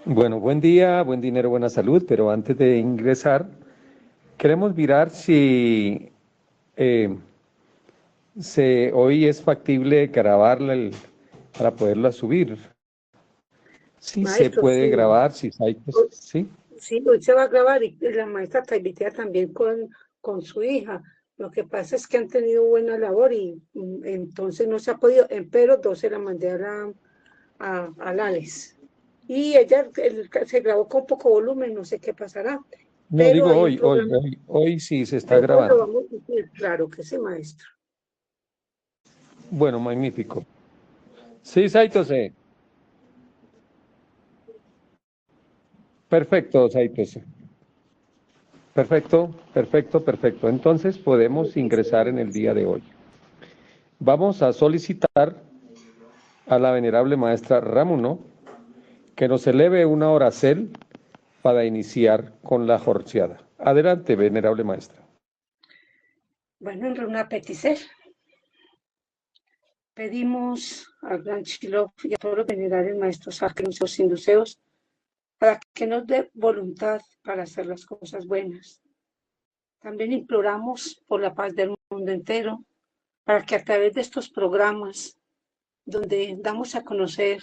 Bueno, buen día, buen dinero, buena salud, pero antes de ingresar, queremos mirar si eh, hoy es factible grabarla para poderla subir. Si se Maestro, puede sí, grabar, si hay, pues, hoy, sí. sí, hoy se va a grabar y la maestra Taibitea también con su hija. Lo que pasa es que han tenido buena labor y entonces no se ha podido, pero dos se la mandé a Lales. Y ella se grabó con poco volumen, no sé qué pasará, No, pero digo hay un hoy, hoy, programa, hoy, hoy sí se está hoy lo grabando. vamos a decir, claro que sí, maestro. Bueno, magnífico. Sí, Saito, sí. Perfecto, Saito, sí. Perfecto, perfecto, perfecto. Entonces podemos ingresar en el día de hoy. Vamos a solicitar a la venerable maestra Rámuno que nos eleve una oracel para iniciar con la jorciada. Adelante, venerable maestra. Bueno, en una peticer. Pedimos al Gran Chilov y a todos los venerables maestros arqueros y induceos para que nos dé voluntad para hacer las cosas buenas. También imploramos por la paz del mundo entero, para que a través de estos programas, donde damos a conocer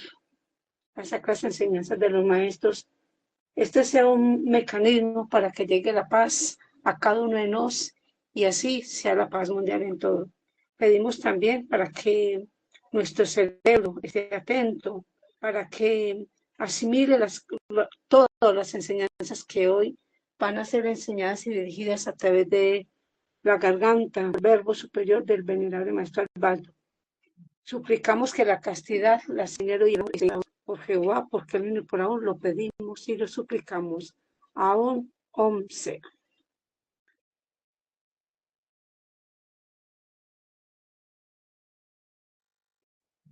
las sacras enseñanzas de los maestros, este sea un mecanismo para que llegue la paz a cada uno de nosotros y así sea la paz mundial en todo. Pedimos también para que nuestro cerebro esté atento, para que asimile todas las enseñanzas que hoy van a ser enseñadas y dirigidas a través de la garganta, el verbo superior del venerable maestro Albaldo. Suplicamos que la castidad, la señora y por Jehová, porque él vino por aún lo pedimos y lo suplicamos. Aún sea.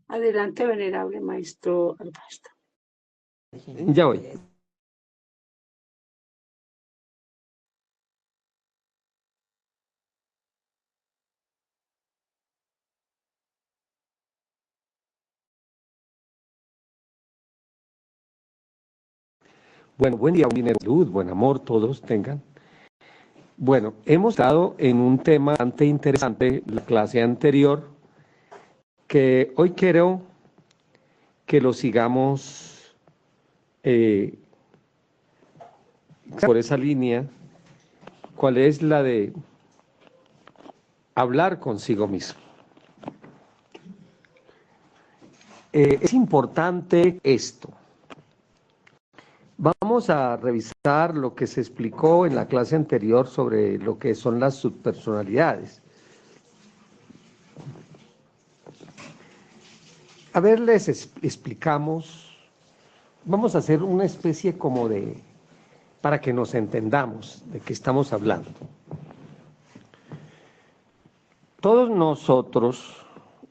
Adelante, venerable maestro Albaldo. Ya voy. Bueno, buen día, buen dinero, salud, buen amor, todos tengan. Bueno, hemos estado en un tema bastante interesante, la clase anterior, que hoy quiero que lo sigamos eh, por esa línea. ¿Cuál es la de hablar consigo mismo? Es importante esto. Vamos a revisar lo que se explicó en la clase anterior sobre lo que son las subpersonalidades. A ver, les explicamos, vamos a hacer una especie como de, para que nos entendamos de qué estamos hablando. Todos nosotros,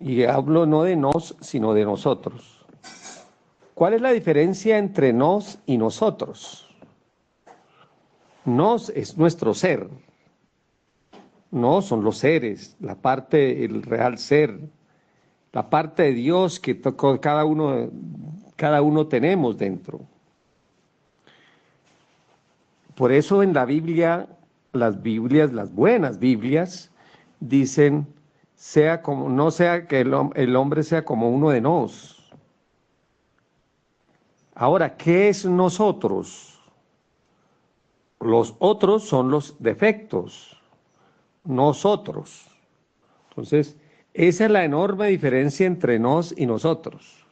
y hablo no de nos, sino de nosotros. ¿Cuál es la diferencia entre nos y nosotros? Nos es nuestro ser, no son los seres, la parte, el real ser, la parte de Dios que cada uno tenemos dentro. Por eso en la Biblia, las buenas Biblias, dicen, sea como, no sea que el hombre sea como uno de nos. Ahora, ¿qué es nosotros? Los otros son los defectos, nosotros. Entonces, esa es la enorme diferencia entre nos y nosotros.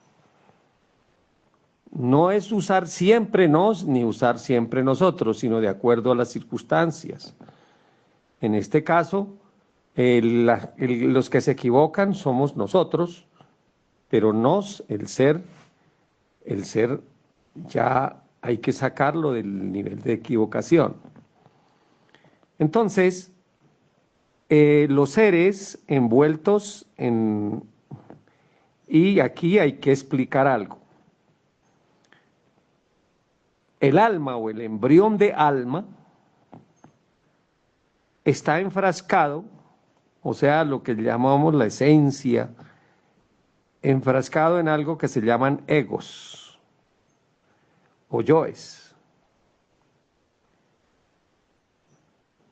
No es usar siempre nos ni usar siempre nosotros, sino de acuerdo a las circunstancias. En este caso, los que se equivocan somos nosotros, pero nos, el ser ya hay que sacarlo del nivel de equivocación. Entonces, los seres envueltos en... Y aquí hay que explicar algo. El alma o el embrión de alma está enfrascado, o sea, lo que llamamos la esencia, enfrascado en algo que se llaman egos. o yoes.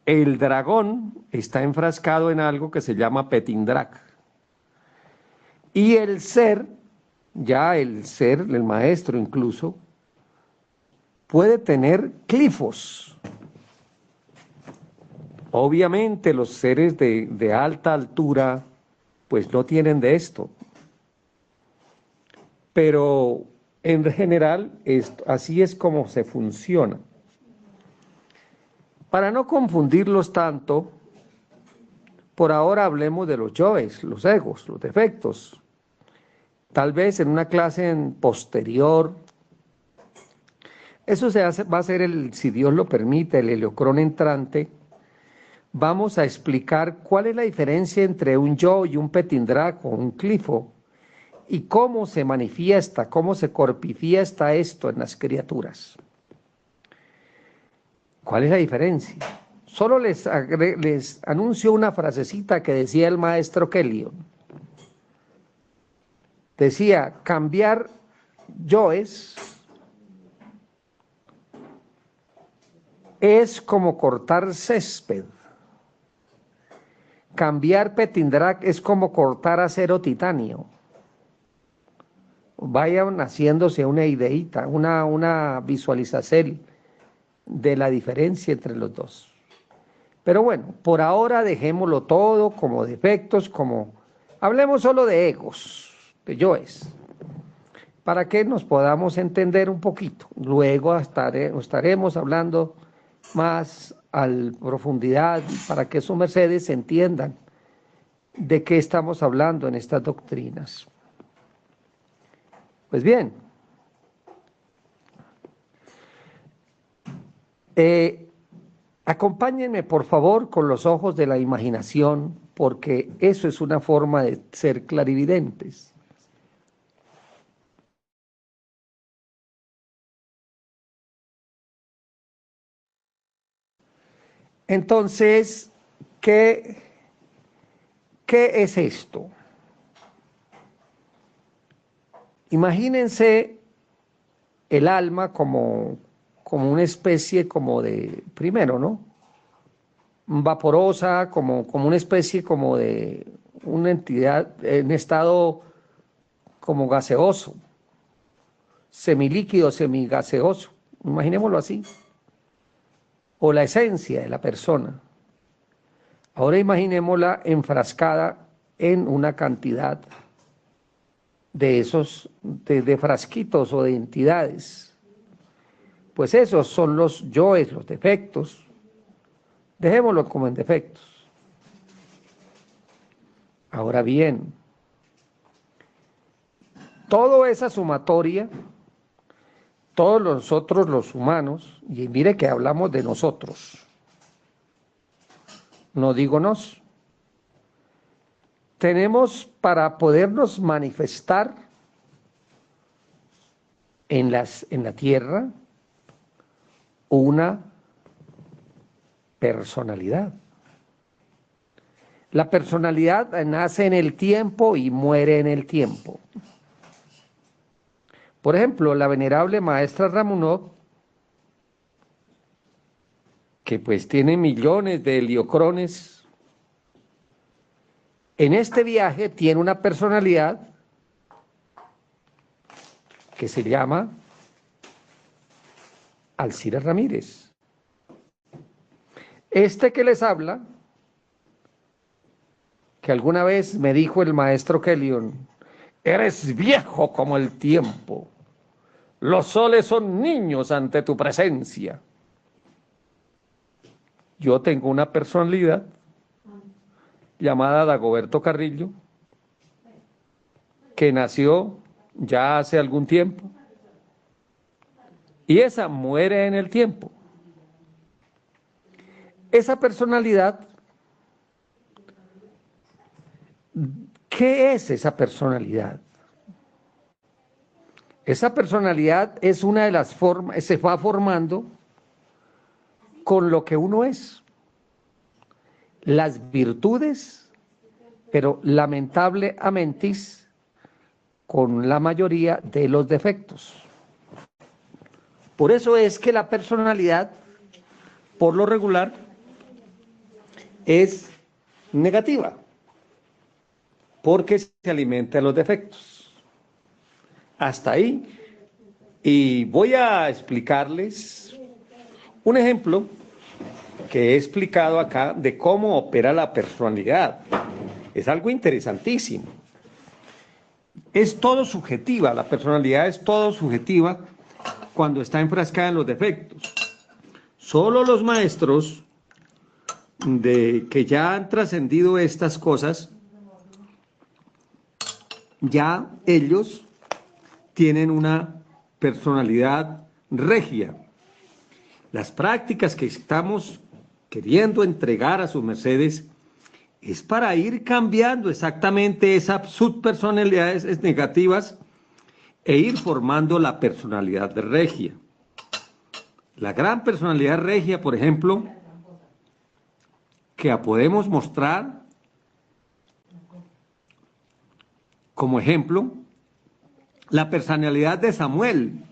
El dragón está enfrascado en algo que se llama Petindrak. Y el ser, ya el ser, el maestro incluso, puede tener clifos. Obviamente los seres de alta altura pues no tienen de esto. Pero en general así es como se funciona. Para no confundirlos tanto, por ahora hablemos de los yoes, los egos, los defectos. Tal vez en una clase posterior, eso va a ser, si Dios lo permite, el heliocrón entrante. Vamos a explicar cuál es la diferencia entre un yo y un petindrak o un clifo y cómo se manifiesta, cómo se corpifiesta esto en las criaturas. ¿Cuál es la diferencia? Solo les anuncio una frasecita que decía el maestro Kellion. Decía, cambiar yoes es como cortar césped. Cambiar petindrak es como cortar acero titanio. Vayan haciéndose una ideita, una visualización de la diferencia entre los dos. Pero bueno, por ahora dejémoslo todo como defectos, hablemos solo de egos, de yoes, para que nos podamos entender un poquito. Luego estaremos hablando más a profundidad para que sus mercedes entiendan de qué estamos hablando en estas doctrinas. Pues bien, acompáñenme por favor con los ojos de la imaginación, porque eso es una forma de ser clarividentes. Entonces, ¿qué es esto? Imagínense el alma como una especie como de, primero, ¿no? Vaporosa, como una especie como de una entidad en estado como gaseoso, semilíquido, semigaseoso, imaginémoslo así, o la esencia de la persona. Ahora imaginémosla enfrascada en una cantidad de esos, de frasquitos o de entidades. Pues esos son los yoes, los defectos. Dejémoslo como en defectos. Ahora bien, toda esa sumatoria, todos nosotros los humanos, y mire que hablamos de nosotros, no digo nos, tenemos para podernos manifestar en la tierra una personalidad. La personalidad nace en el tiempo y muere en el tiempo. Por ejemplo, la venerable maestra Ramunov, que pues tiene millones de heliocrones, en este viaje tiene una personalidad que se llama Alcira Ramírez. Este que les habla, que alguna vez me dijo el maestro Kellion, eres viejo como el tiempo, los soles son niños ante tu presencia. Yo tengo una personalidad llamada Dagoberto Carrillo, que nació ya hace algún tiempo, y esa muere en el tiempo. Esa personalidad, ¿qué es esa personalidad? Esa personalidad es una de las formas, se va formando con lo que uno es. Las virtudes, pero lamentablemente con la mayoría de los defectos. Por eso es que la personalidad, por lo regular, es negativa, porque se alimenta de los defectos. Hasta ahí. Y voy a explicarles un ejemplo que he explicado acá de cómo opera la personalidad. Es algo interesantísimo. Es todo subjetiva, la personalidad es todo subjetiva cuando está enfrascada en los defectos. Solo los maestros que ya han trascendido estas cosas, ya ellos tienen una personalidad regia. Las prácticas que estamos queriendo entregar a sus mercedes es para ir cambiando exactamente esas subpersonalidades negativas e ir formando la personalidad regia. La gran personalidad regia, por ejemplo, que podemos mostrar como ejemplo, la personalidad de Samuel.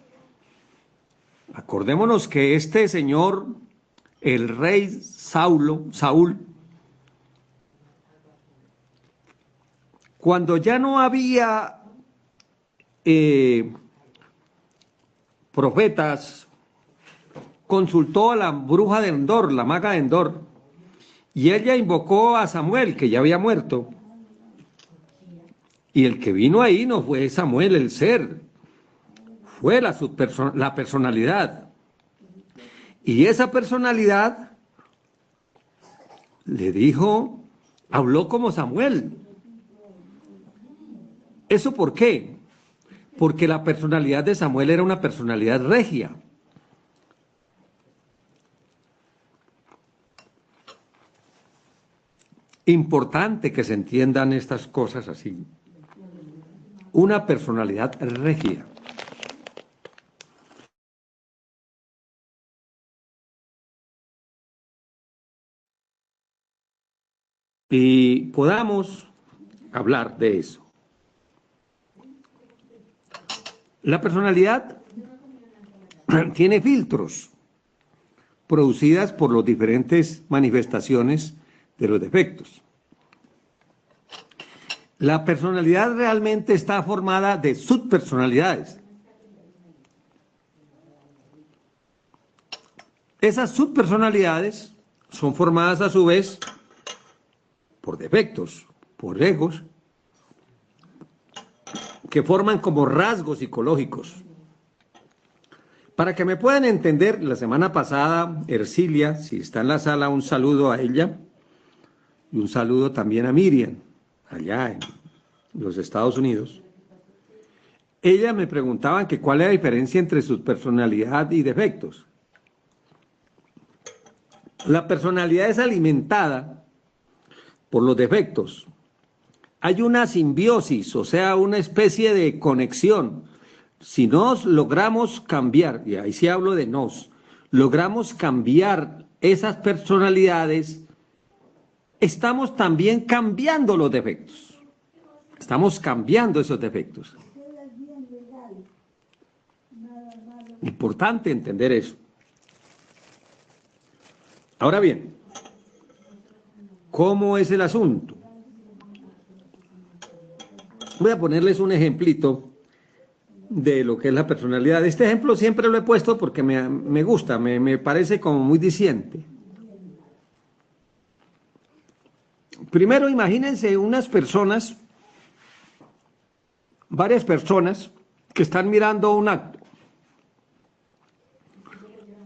Acordémonos que este señor, el rey Saúl, cuando ya no había profetas, consultó a la bruja de Endor, la maga de Endor, y ella invocó a Samuel, que ya había muerto. Y el que vino ahí no fue Samuel, el ser, fue la personalidad. Y esa personalidad le dijo, habló como Samuel. ¿Eso por qué? Porque la personalidad de Samuel era una personalidad regia. Importante que se entiendan estas cosas así. Una personalidad regia. Y podamos hablar de eso. La personalidad tiene filtros producidas por las diferentes manifestaciones de los defectos. La personalidad realmente está formada de subpersonalidades. Esas subpersonalidades son formadas a su vez por defectos, por egos, que forman como rasgos psicológicos. Para que me puedan entender, la semana pasada, Ercilia, si está en la sala, un saludo a ella y un saludo también a Miriam, allá en los Estados Unidos. Ella me preguntaba que cuál es la diferencia entre su personalidad y defectos. La personalidad es alimentada por los defectos. Hay una simbiosis, o sea, una especie de conexión. Si nos logramos cambiar, y ahí sí hablo de nos, logramos cambiar esas personalidades, estamos también cambiando los defectos. Estamos cambiando esos defectos. Importante entender eso. Ahora bien, ¿cómo es el asunto? Voy a ponerles un ejemplito de lo que es la personalidad. Este ejemplo siempre lo he puesto porque me gusta, me parece como muy diciente. Primero, imagínense unas personas, varias personas que están mirando un acto.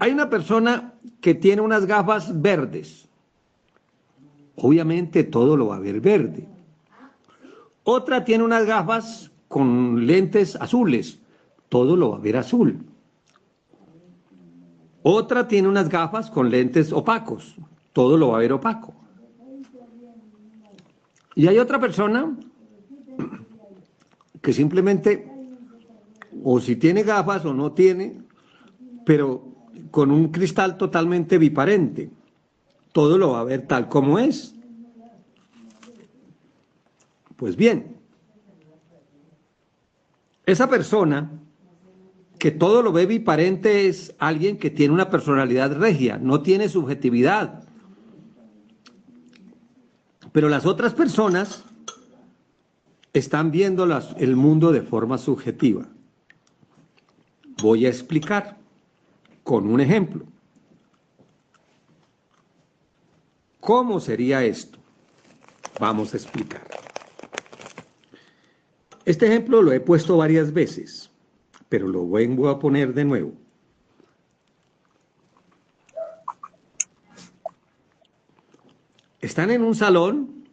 Hay una persona que tiene unas gafas verdes. Obviamente todo lo va a ver verde. Otra tiene unas gafas con lentes azules. Todo lo va a ver azul. Otra tiene unas gafas con lentes opacos. Todo lo va a ver opaco. Y hay otra persona que simplemente, o si tiene gafas o no tiene, pero con un cristal totalmente biparente. Todo lo va a ver tal como es. Pues bien, esa persona que todo lo ve biparente es alguien que tiene una personalidad regia, no tiene subjetividad. Pero las otras personas están viendo el mundo de forma subjetiva. Voy a explicar con un ejemplo. ¿Cómo sería esto? Vamos a explicar. Este ejemplo lo he puesto varias veces, pero lo vengo a poner de nuevo. Están en un salón,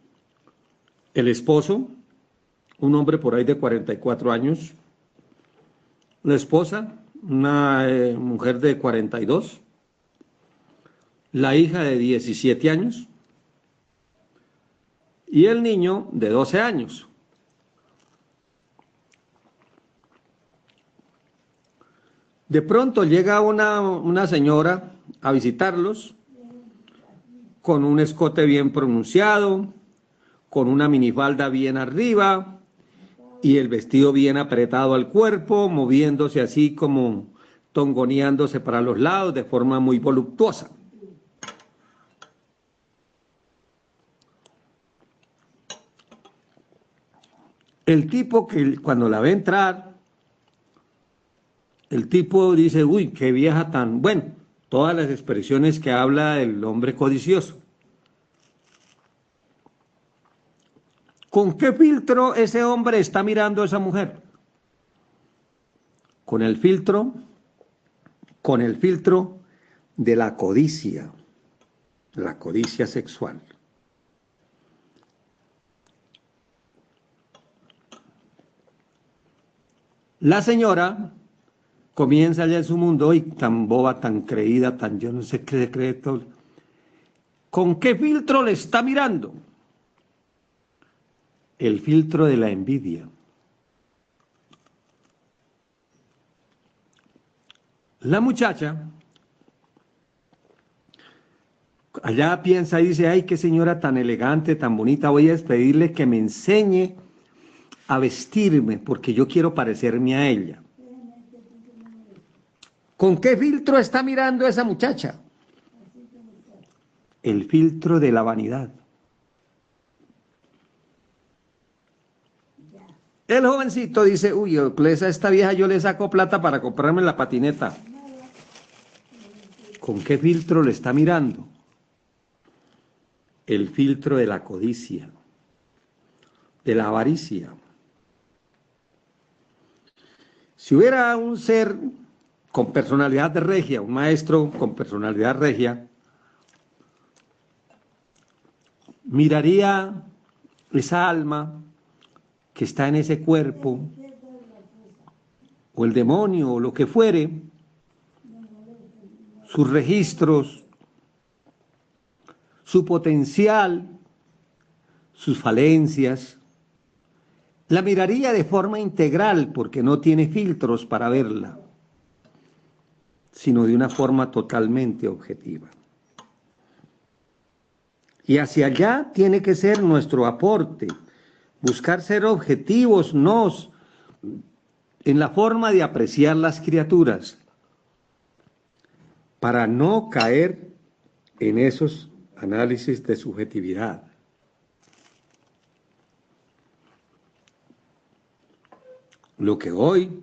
el esposo, un hombre por ahí de 44 años, la esposa, una mujer de 42, la hija de 17 años y el niño de 12 años. De pronto llega una señora a visitarlos con un escote bien pronunciado, con una minifalda bien arriba y el vestido bien apretado al cuerpo, moviéndose así como tongoneándose para los lados de forma muy voluptuosa. El tipo que cuando la ve entrar, el tipo dice, uy, qué vieja tan... Bueno, todas las expresiones que habla el hombre codicioso. ¿Con qué filtro ese hombre está mirando a esa mujer? Con el filtro de la codicia sexual. La señora comienza ya en su mundo, y tan boba, tan creída, tan yo no sé qué secreto. ¿Con qué filtro le está mirando? El filtro de la envidia. La muchacha allá piensa y dice, ay, qué señora tan elegante, tan bonita, voy a pedirle que me enseñe a vestirme porque yo quiero parecerme a ella. ¿Con qué filtro está mirando esa muchacha? El filtro de la vanidad. El jovencito dice, uy, a esta vieja yo le saco plata para comprarme la patineta. ¿Con qué filtro le está mirando? El filtro de la codicia, de la avaricia. Si hubiera un ser con personalidad regia, un maestro con personalidad regia, miraría esa alma que está en ese cuerpo, o el demonio, o lo que fuere, sus registros, su potencial, sus falencias, la miraría de forma integral porque no tiene filtros para verla, sino de una forma totalmente objetiva. Y hacia allá tiene que ser nuestro aporte, buscar ser objetivos en la forma de apreciar las criaturas, para no caer en esos análisis de subjetividad. Lo que hoy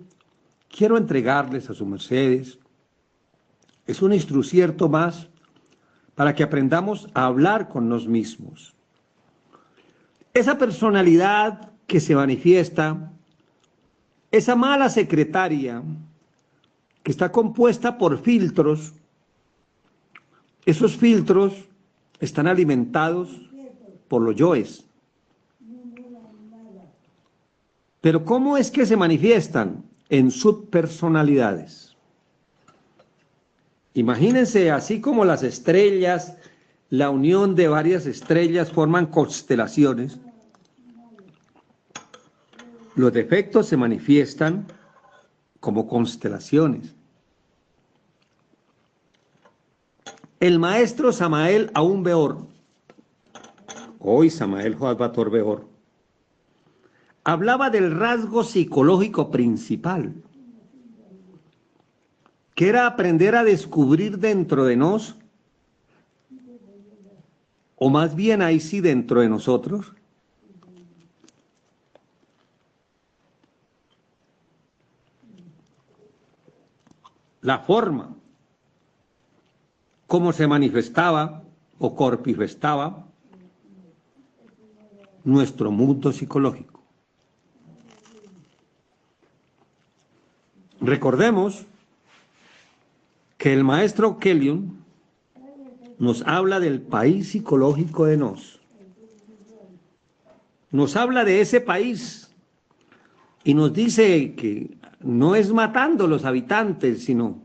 quiero entregarles a sus mercedes es un instrucierto más para que aprendamos a hablar con nosotros mismos. Esa personalidad que se manifiesta, esa mala secretaria que está compuesta por filtros, esos filtros están alimentados por los yoes. Pero ¿cómo es que se manifiestan? En subpersonalidades. Imagínense, así como las estrellas, la unión de varias estrellas forman constelaciones, los defectos se manifiestan como constelaciones. El maestro Samael Aún Weor, hoy Samael Joadbator Weor, hablaba del rasgo psicológico principal, que era aprender a descubrir dentro de nos, o más bien ahí sí dentro de nosotros, la forma, cómo se manifestaba o corpifestaba nuestro mundo psicológico. Recordemos que el maestro Kellion nos habla del país psicológico de nos habla de ese país y nos dice que no es matando a los habitantes, sino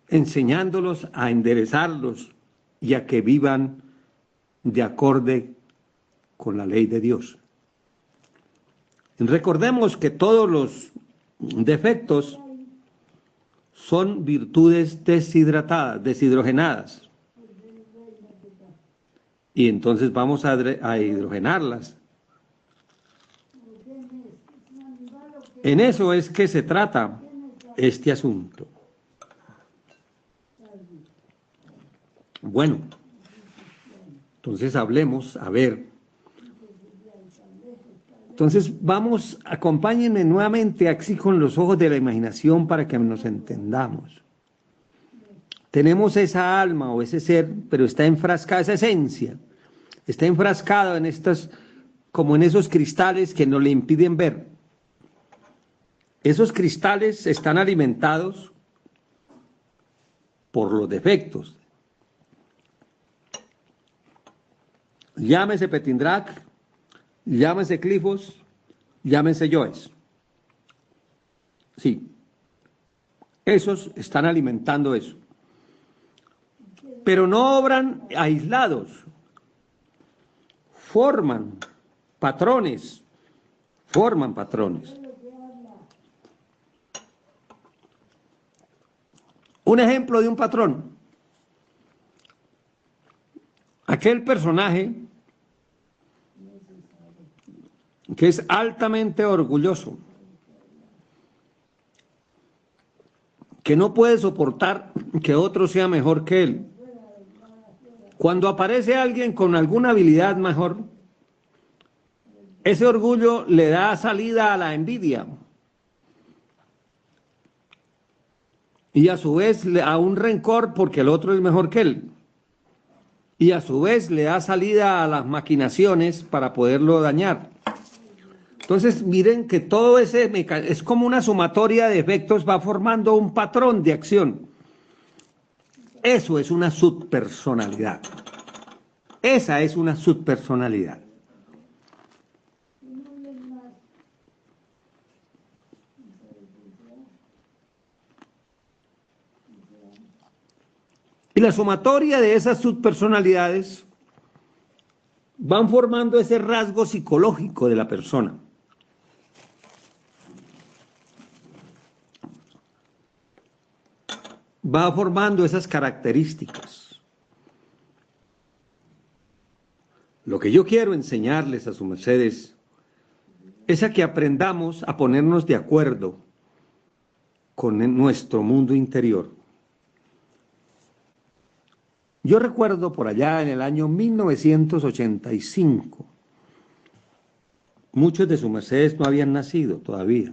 enseñándolos a enderezarlos y a que vivan de acorde con la ley de Dios. Recordemos que todos los defectos son virtudes deshidratadas, deshidrogenadas. Y entonces vamos a hidrogenarlas. En eso es que se trata este asunto. Bueno, entonces hablemos, a ver. Entonces vamos, acompáñenme nuevamente así con los ojos de la imaginación para que nos entendamos. Tenemos esa alma o ese ser, pero está enfrascada, esa esencia, está enfrascada en estas, como en esos cristales que nos le impiden ver. Esos cristales están alimentados por los defectos. Llámese Petindrak, llámese Clifos, llámese Joes. Sí, esos están alimentando eso. Pero no obran aislados, forman patrones. Un ejemplo de un patrón. Aquel personaje que es altamente orgulloso, que no puede soportar que otro sea mejor que él. Cuando aparece alguien con alguna habilidad mejor, ese orgullo le da salida a la envidia y a su vez a un rencor porque el otro es mejor que él. Y a su vez le da salida a las maquinaciones para poderlo dañar. Entonces miren que todo ese es como una sumatoria de efectos, va formando un patrón de acción. Eso es una subpersonalidad. Esa es una subpersonalidad. Y la sumatoria de esas subpersonalidades van formando ese rasgo psicológico de la persona. Va formando esas características. Lo que yo quiero enseñarles a sus mercedes es a que aprendamos a ponernos de acuerdo con nuestro mundo interior. Yo recuerdo por allá en el año 1985, muchos de sus mercedes no habían nacido todavía,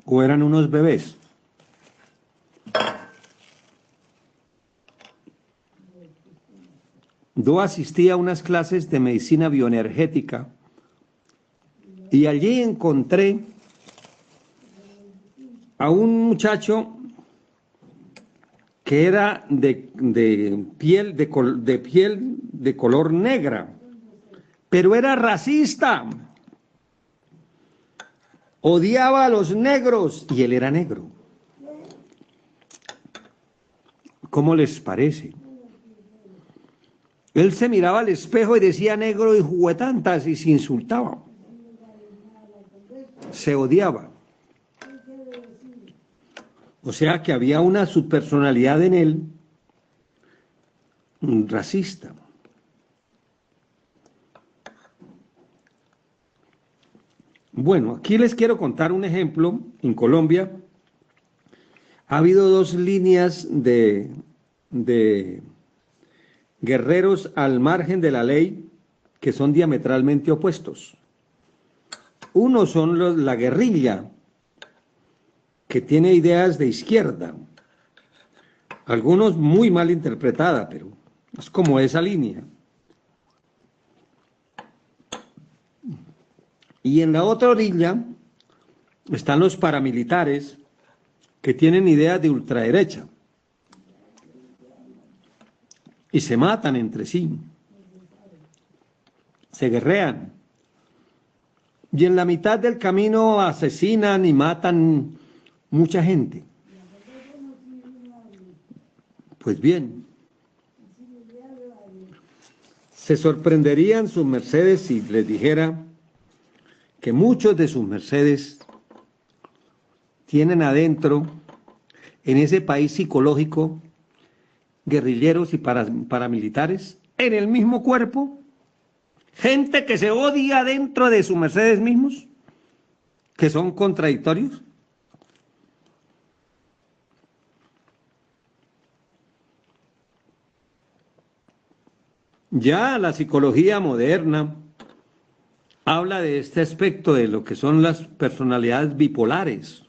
o eran unos bebés. Yo asistí a unas clases de medicina bioenergética y allí encontré a un muchacho que era de piel de color negra, pero era racista, odiaba a los negros y él era negro. ¿Cómo les parece? Él se miraba al espejo y decía negro y juguetantas y se insultaba. Se odiaba. O sea que había una subpersonalidad en él racista. Bueno, aquí les quiero contar un ejemplo. En Colombia ha habido dos líneas de guerreros al margen de la ley que son diametralmente opuestos. Uno son la guerrilla, que tiene ideas de izquierda, algunos muy mal interpretada, pero es como esa línea. Y en la otra orilla están los paramilitares que tienen ideas de ultraderecha y se matan entre sí, se guerrean. Y en la mitad del camino asesinan y matan mucha gente. Pues bien, se sorprenderían sus mercedes si les dijera que muchos de sus mercedes tienen adentro, en ese país psicológico, guerrilleros y paramilitares, en el mismo cuerpo, gente que se odia dentro de sus mercedes mismos, que son contradictorios. Ya la psicología moderna habla de este aspecto de lo que son las personalidades bipolares.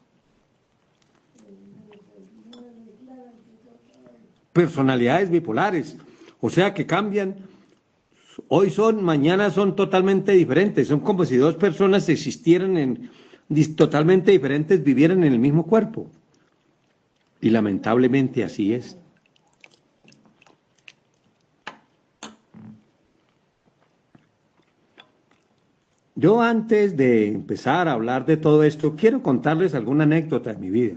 Personalidades bipolares, o sea que cambian, hoy son, mañana son totalmente diferentes, son como si dos personas existieran totalmente diferentes, vivieran en el mismo cuerpo. Y lamentablemente así es. Yo antes de empezar a hablar de todo esto, quiero contarles alguna anécdota de mi vida.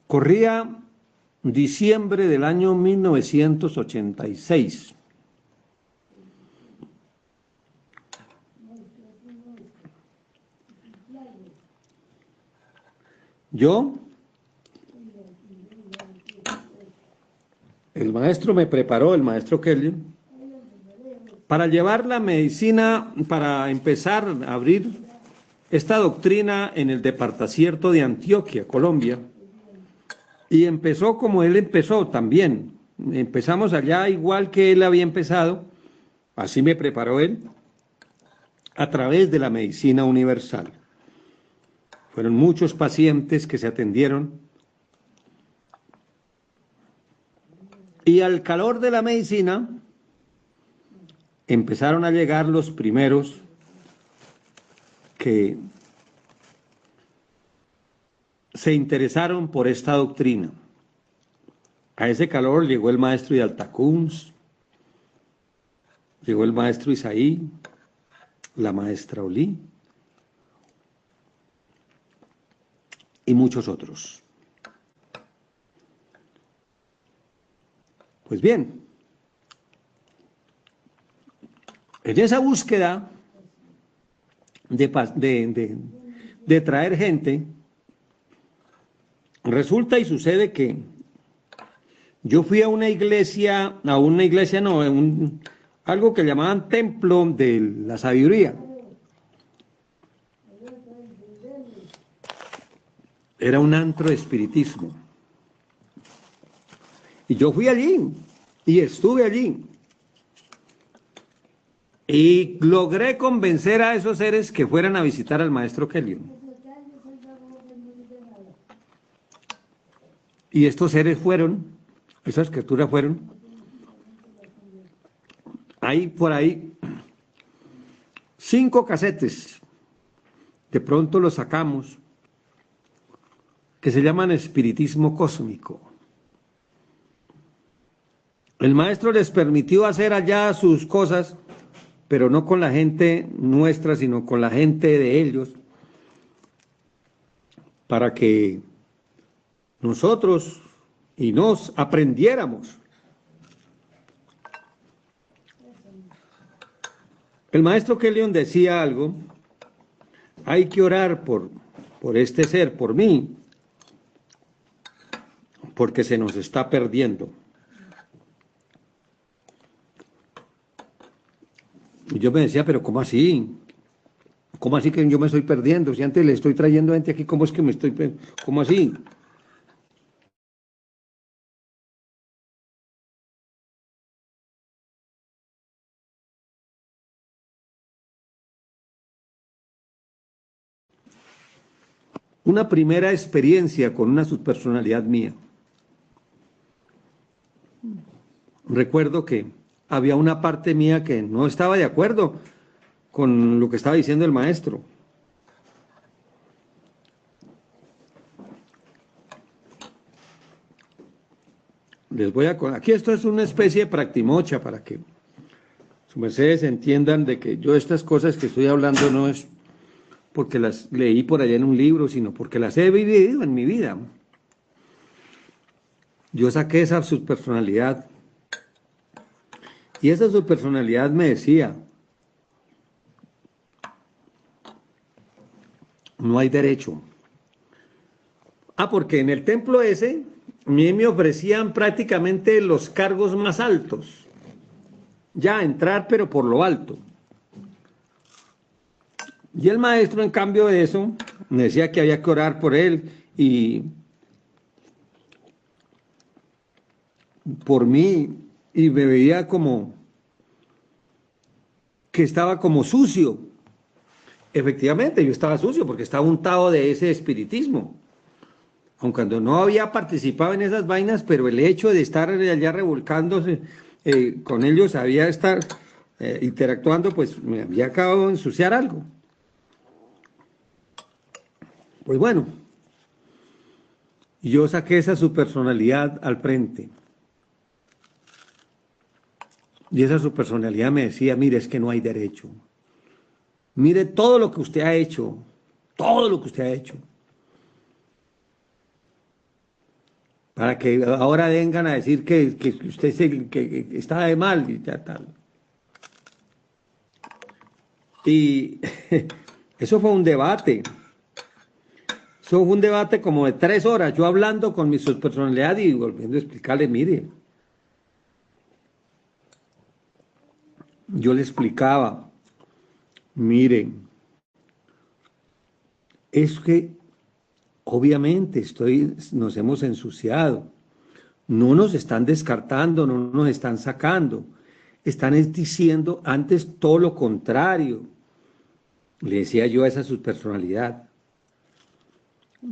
Corría diciembre del año 1986. Yo, el maestro me preparó, el maestro Kelly, para llevar la medicina, para empezar a abrir esta doctrina en el departacierto de Antioquia, Colombia. Y empezó como él empezó también. Empezamos allá igual que él había empezado, así me preparó él, a través de la medicina universal. Fueron muchos pacientes que se atendieron y al calor de la medicina empezaron a llegar los primeros que se interesaron por esta doctrina. A ese calor llegó el maestro de Altacuns, llegó el maestro Isaí, la maestra Olí y muchos otros. Pues bien, en esa búsqueda de traer gente, resulta y sucede que yo fui a una iglesia no, algo que llamaban templo de la sabiduría. Era un antro de espiritismo. Y yo fui allí y estuve allí. Y logré convencer a esos seres que fueran a visitar al maestro Kelly. Y estos seres fueron, esas criaturas fueron, hay por ahí 5 casetes, de pronto los sacamos, que se llaman espiritismo cósmico. El maestro les permitió hacer allá sus cosas, pero no con la gente nuestra, sino con la gente de ellos, para que nosotros y nos aprendiéramos. El maestro Kellyon decía algo: hay que orar por este ser, por mí, porque se nos está perdiendo. Y yo me decía, pero ¿cómo así? ¿Cómo así que yo me estoy perdiendo? Si antes le estoy trayendo gente aquí, ¿cómo es que me estoy perdiendo? ¿Cómo así? Una primera experiencia con una subpersonalidad mía. Recuerdo que había una parte mía que no estaba de acuerdo con lo que estaba diciendo el maestro. Les voy a... Aquí esto es una especie de practimocha para que sus mercedes entiendan de que yo estas cosas que estoy hablando no es porque las leí por allá en un libro, sino porque las he vivido en mi vida. Yo saqué esa subpersonalidad y esa subpersonalidad me decía, no hay derecho. Ah, porque en el templo ese, a mí me ofrecían prácticamente los cargos más altos. Ya, entrar, pero por lo alto. Y el maestro, en cambio de eso, me decía que había que orar por él y por mí, y me veía como que estaba como sucio. Efectivamente, yo estaba sucio porque estaba untado de ese espiritismo. Aun cuando no había participado en esas vainas, pero el hecho de estar allá revolcándose con ellos, había estar interactuando, pues me había acabado de ensuciar algo. Pues bueno, yo saqué esa su personalidad al frente. Y esa su personalidad me decía, mire, es que no hay derecho. Mire todo lo que usted ha hecho, todo lo que usted ha hecho. Para que ahora vengan a decir que usted que está de mal y ya tal. Y eso fue un debate. Eso fue un debate como de 3 horas, yo hablando con mi subpersonalidad y volviendo a explicarle, mire, yo le explicaba, miren, es que obviamente nos hemos ensuciado, no nos están descartando, no nos están sacando, están diciendo antes todo lo contrario, le decía yo a esa subpersonalidad,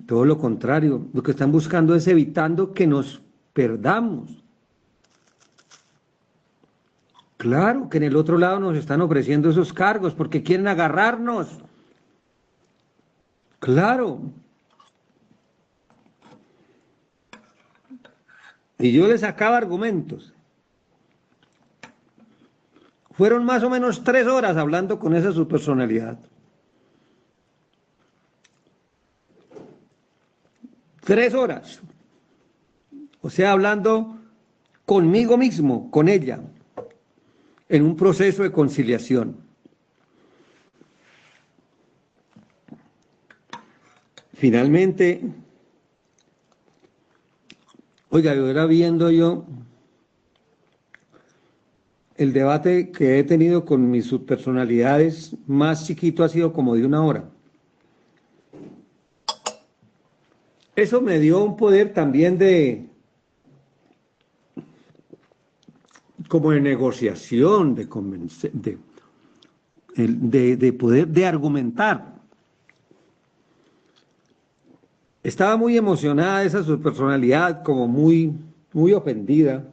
todo lo contrario, lo que están buscando es evitando que nos perdamos. Claro que en el otro lado nos están ofreciendo esos cargos porque quieren agarrarnos. Claro. Y yo les sacaba argumentos. Fueron más o menos 3 horas hablando con esa su personalidad. 3 horas. O sea, hablando conmigo mismo, con ella, en un proceso de conciliación. Finalmente, oiga, yo era viendo yo el debate que he tenido con mis subpersonalidades más chiquito ha sido como de 1 hora. Eso me dio un poder también como de negociación, de convencer, de poder, de argumentar. Estaba muy emocionada esa su personalidad, como muy ofendida.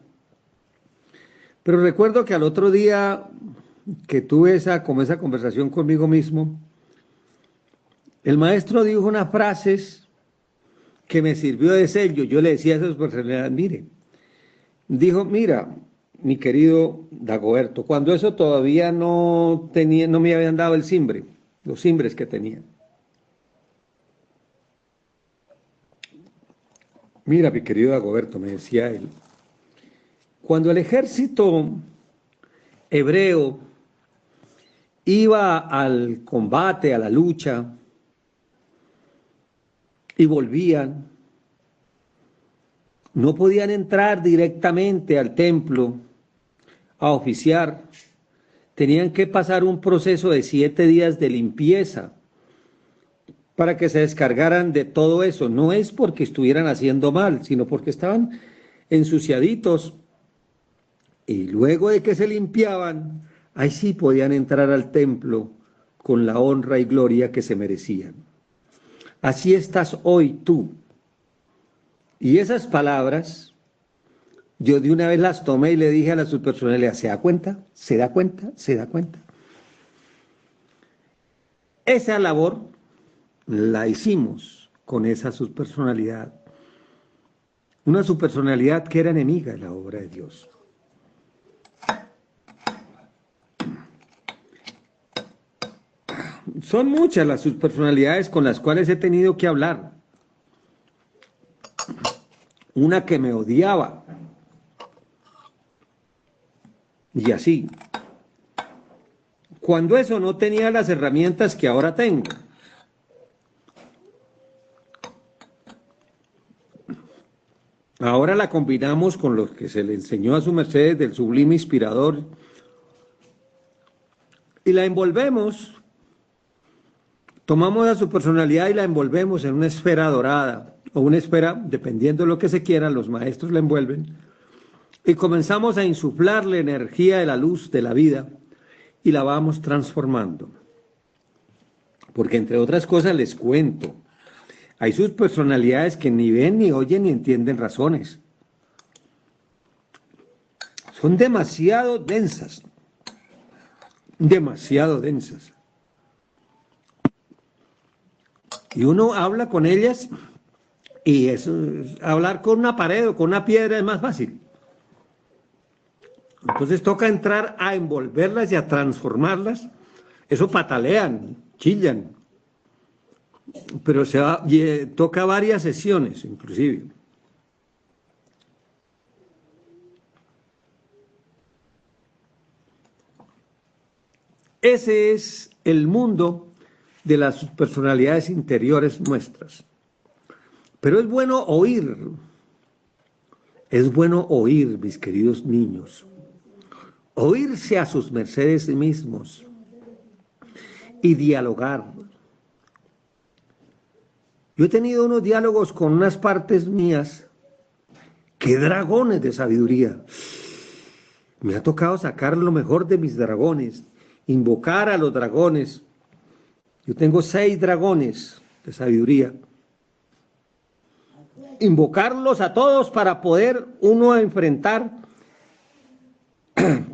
Pero recuerdo que al otro día que tuve como esa conversación conmigo mismo, el maestro dijo unas frases que me sirvió de sello. Yo le decía a esa personalidad, mire, dijo, mira, mi querido Dagoberto, cuando eso todavía no me habían dado el simbre, los simbres que tenía. Mira, mi querido Dagoberto, me decía él, cuando el ejército hebreo iba al combate, a la lucha, y volvían, no podían entrar directamente al templo a oficiar, tenían que pasar un proceso de 7 días de limpieza para que se descargaran de todo eso. No es porque estuvieran haciendo mal, sino porque estaban ensuciaditos. Y luego de que se limpiaban, ahí sí podían entrar al templo con la honra y gloria que se merecían. Así estás hoy tú. Y esas palabras, yo de una vez las tomé y le dije a la subpersonalidad, ¿se da cuenta? ¿Se da cuenta? ¿Se da cuenta? Esa labor la hicimos con esa subpersonalidad. Una subpersonalidad que era enemiga de la obra de Dios. Son muchas las subpersonalidades con las cuales he tenido que hablar. Una que me odiaba. Y así. Cuando eso no tenía las herramientas que ahora tengo. Ahora la combinamos con lo que se le enseñó a su merced del sublime inspirador y la envolvemos. Tomamos a su personalidad y la envolvemos en una esfera dorada o una esfera, dependiendo de lo que se quiera, los maestros la envuelven y comenzamos a insuflarle energía de la luz de la vida y la vamos transformando. Porque entre otras cosas les cuento, hay sus personalidades que ni ven, ni oyen, ni entienden razones. Son demasiado densas. Demasiado densas. Y uno habla con ellas y hablar con una pared o con una piedra es más fácil. Entonces toca entrar a envolverlas y a transformarlas. Eso patalean, chillan. Pero toca varias sesiones, inclusive. Ese es el mundo de las personalidades interiores nuestras. Pero es bueno oír, mis queridos niños, oírse a sus mercedes mismos y dialogar. Yo he tenido unos diálogos con unas partes mías, que dragones de sabiduría. Me ha tocado sacar lo mejor de mis dragones, invocar a los dragones. Yo tengo 6 dragones de sabiduría. Invocarlos a todos para poder uno enfrentar,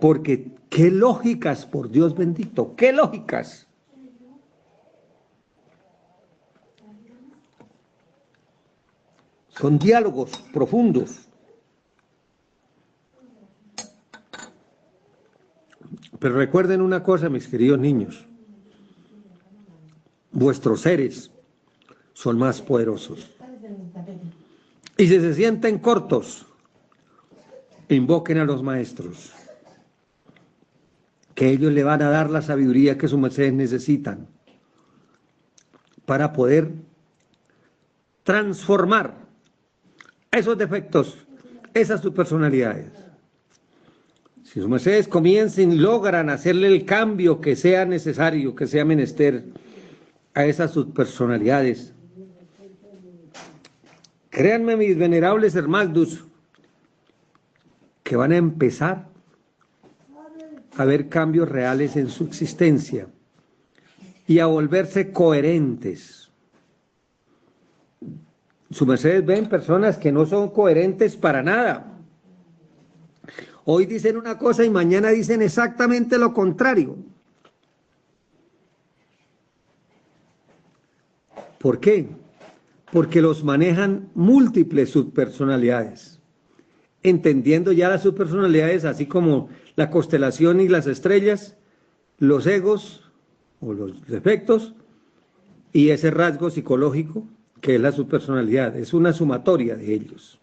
porque qué lógicas, por Dios bendito, qué lógicas. Son diálogos profundos. Pero recuerden una cosa, mis queridos niños. Vuestros seres son más poderosos. Y si se sienten cortos, invoquen a los maestros, que ellos le van a dar la sabiduría que sus mercedes necesitan para poder transformar esos defectos, esas subpersonalidades. Si sus mercedes comiencen y logran hacerle el cambio que sea necesario, que sea menester a esas subpersonalidades, créanme, mis venerables hermanos, que van a empezar a ver cambios reales en su existencia y a volverse coherentes. Sus mercedes ven personas que no son coherentes para nada. Hoy dicen una cosa y mañana dicen exactamente lo contrario. ¿Por qué? Porque los manejan múltiples subpersonalidades. Entendiendo ya las subpersonalidades, así como la constelación y las estrellas, los egos o los defectos y ese rasgo psicológico que es la subpersonalidad, es una sumatoria de ellos.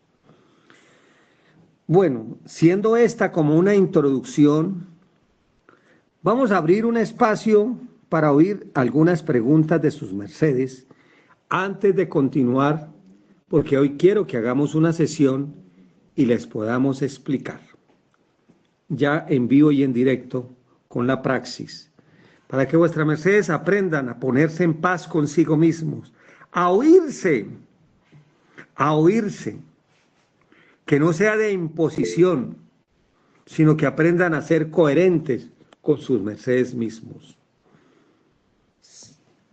Bueno, siendo esta como una introducción, vamos a abrir un espacio para oír algunas preguntas de sus mercedes antes de continuar, porque hoy quiero que hagamos una sesión y les podamos explicar, ya en vivo y en directo, con la praxis, para que vuestras mercedes aprendan a ponerse en paz consigo mismos, a oírse, que no sea de imposición, sino que aprendan a ser coherentes con sus mercedes mismos.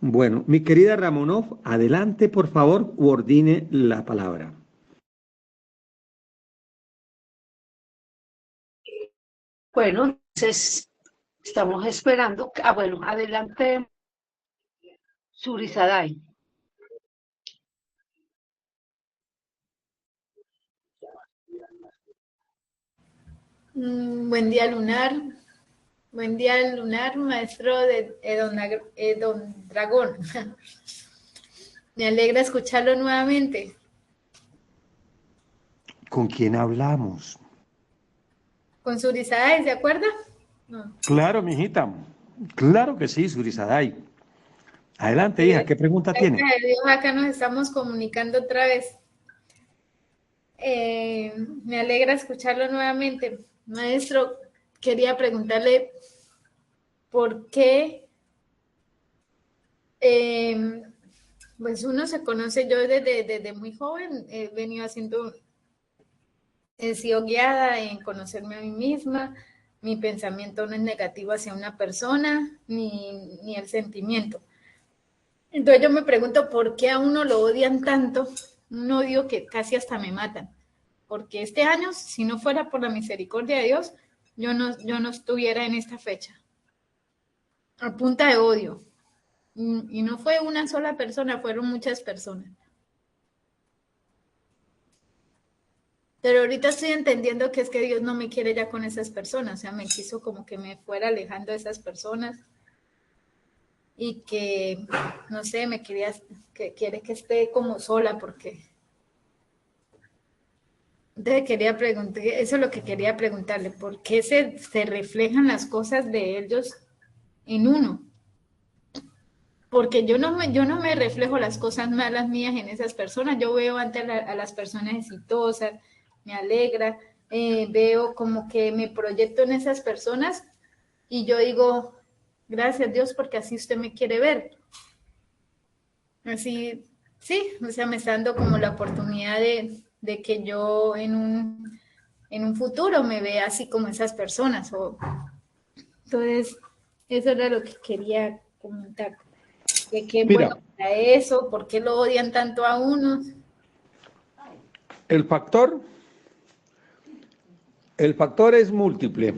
Bueno, mi querida Ramonov, adelante por favor, coordine la palabra. Bueno, entonces estamos esperando. Bueno, adelante, Surisadai. Buen día, Lunar. Buen día, Lunar, maestro de Edon Dragón. Me alegra escucharlo nuevamente. ¿Con quién hablamos? Con Surisadai, ¿se acuerda? No. Claro, mijita. Claro que sí, Surisadai. Adelante, hija, ¿qué pregunta tiene? Dios, acá nos estamos comunicando otra vez. Me alegra escucharlo nuevamente. Maestro, quería preguntarle por qué, pues uno se conoce, yo desde muy joven he venido haciendo, he sido guiada en conocerme a mí misma, mi pensamiento no es negativo hacia una persona, ni el sentimiento. Entonces yo me pregunto por qué a uno lo odian tanto, un odio que casi hasta me matan. Porque este año, si no fuera por la misericordia de Dios, yo no estuviera en esta fecha. A punta de odio. Y no fue una sola persona, fueron muchas personas. Pero ahorita estoy entendiendo que es que Dios no me quiere ya con esas personas, o sea, me quiso como que me fuera alejando de esas personas y que, no sé, que quiere que esté como sola porque... Entonces quería preguntar, eso es lo que quería preguntarle, ¿por qué se reflejan las cosas de ellos en uno? Porque yo no me reflejo las cosas malas mías en esas personas, yo veo ante a las personas exitosas, me alegra, veo como que me proyecto en esas personas y yo digo, gracias Dios porque así usted me quiere ver. Así, sí, o sea, me está dando como la oportunidad de que yo en un futuro me vea así como esas personas. Entonces, eso era lo que quería comentar. De qué Mira, bueno para eso, por qué lo odian tanto a unos. el factor es múltiple.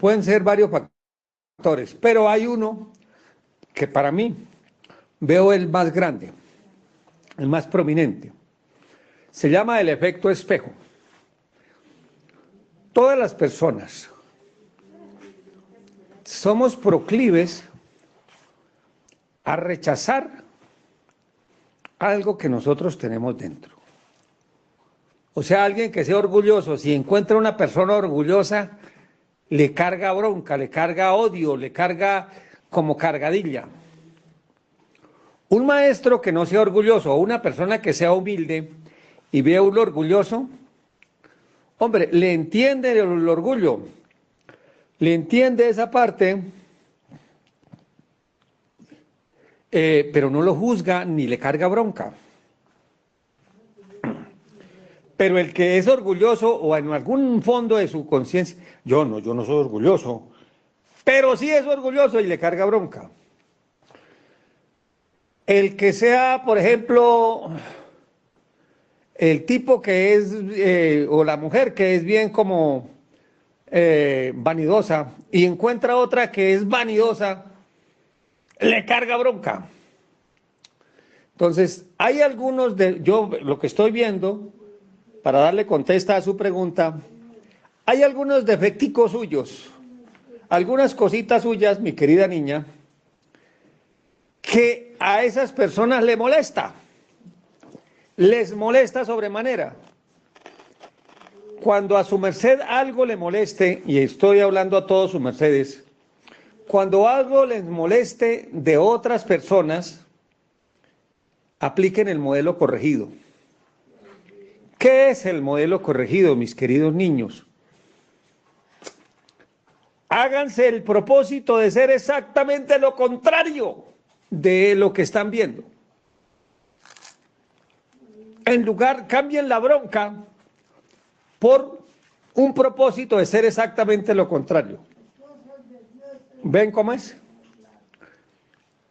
Pueden ser varios factores, pero hay uno que para mí veo el más grande, el más prominente. Se llama el efecto espejo. Todas las personas somos proclives a rechazar algo que nosotros tenemos dentro. O sea, alguien que sea orgulloso, si encuentra una persona orgullosa, le carga bronca, le carga odio, le carga como cargadilla. Un maestro que no sea orgulloso o una persona que sea humilde y ve a un orgulloso, hombre, le entiende el orgullo, le entiende esa parte, pero no lo juzga ni le carga bronca. Pero el que es orgulloso o en algún fondo de su conciencia, yo no soy orgulloso, pero sí es orgulloso y le carga bronca. El que sea, por ejemplo, el tipo que es, o la mujer que es bien como vanidosa y encuentra otra que es vanidosa, le carga bronca. Entonces, hay algunos yo lo que estoy viendo, para darle contesta a su pregunta, hay algunos defecticos suyos, algunas cositas suyas, mi querida niña, que a esas personas les molesta sobremanera. Cuando a su merced algo le moleste, y estoy hablando a todos sus mercedes, cuando algo les moleste de otras personas, apliquen el modelo corregido. ¿Qué es el modelo corregido, mis queridos niños? háganse el propósito de ser exactamente lo contrario de lo que están viendo. En lugar, cambien la bronca por un propósito de ser exactamente lo contrario. ¿Ven cómo es?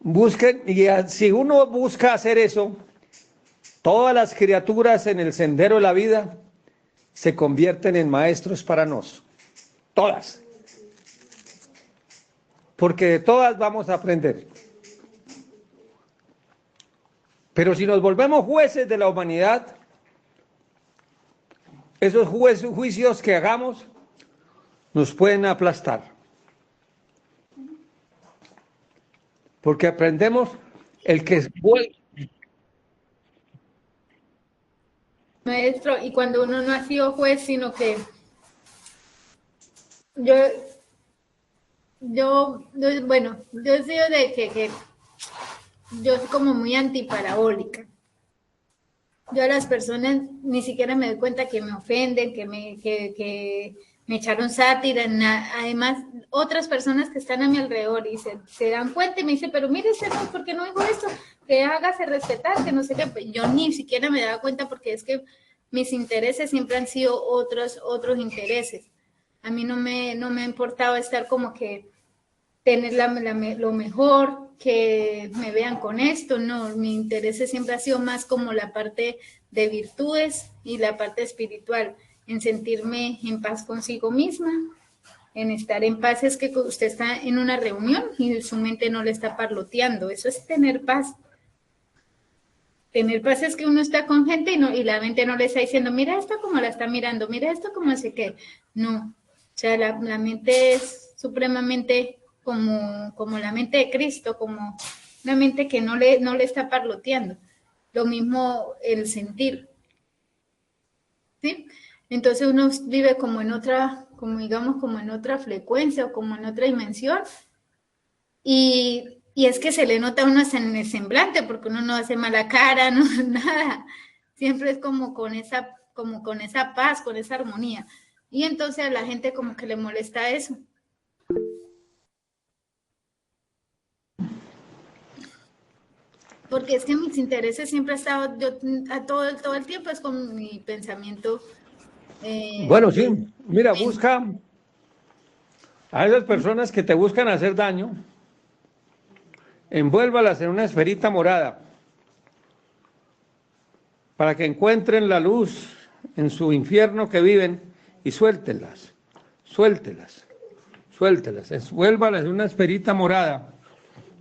Busquen, y si uno busca hacer eso, todas las criaturas en el sendero de la vida se convierten en maestros para nosotros. Todas. Porque de todas vamos a aprender. Pero si nos volvemos jueces de la humanidad, esos juicios que hagamos nos pueden aplastar. Porque aprendemos el que vuelve. Maestro, y cuando uno no ha sido juez, sino que bueno, yo he sido de que yo soy como muy antiparabólica. Yo a las personas ni siquiera me doy cuenta que me ofenden, que me echaron sátira. Además, otras personas que están a mi alrededor y se dan cuenta y me dicen, pero mire usted, ¿por qué no dijo esto? Que hágase respetar, que no sé qué. Yo ni siquiera me daba cuenta porque es que mis intereses siempre han sido otros intereses. A mí no me ha importado estar como que tener lo mejor, que me vean con esto, no, mi interés siempre ha sido más como la parte de virtudes y la parte espiritual, en sentirme en paz consigo misma, en estar en paz. Es que usted está en una reunión y su mente no le está parloteando, eso es tener paz. Tener paz es que uno está con gente y la mente no le está diciendo, mira esto como la está mirando, mira esto como sé qué. No, o sea, la mente es supremamente como la mente de Cristo, como una mente que no le está parloteando. Lo mismo el sentir, ¿sí? Entonces uno vive como en otra, como digamos, como en otra frecuencia o como en otra dimensión. Y es que se le nota a uno en el semblante, porque uno no hace mala cara, no nada. Siempre es como con esa paz, con esa armonía. Y entonces a la gente como que le molesta eso. Porque es que mis intereses siempre han estado, yo todo el tiempo es con mi pensamiento. Bueno, sí, mira, busca a esas personas que te buscan hacer daño, envuélvalas en una esferita morada para que encuentren la luz en su infierno que viven y suéltelas, envuélvalas en una esferita morada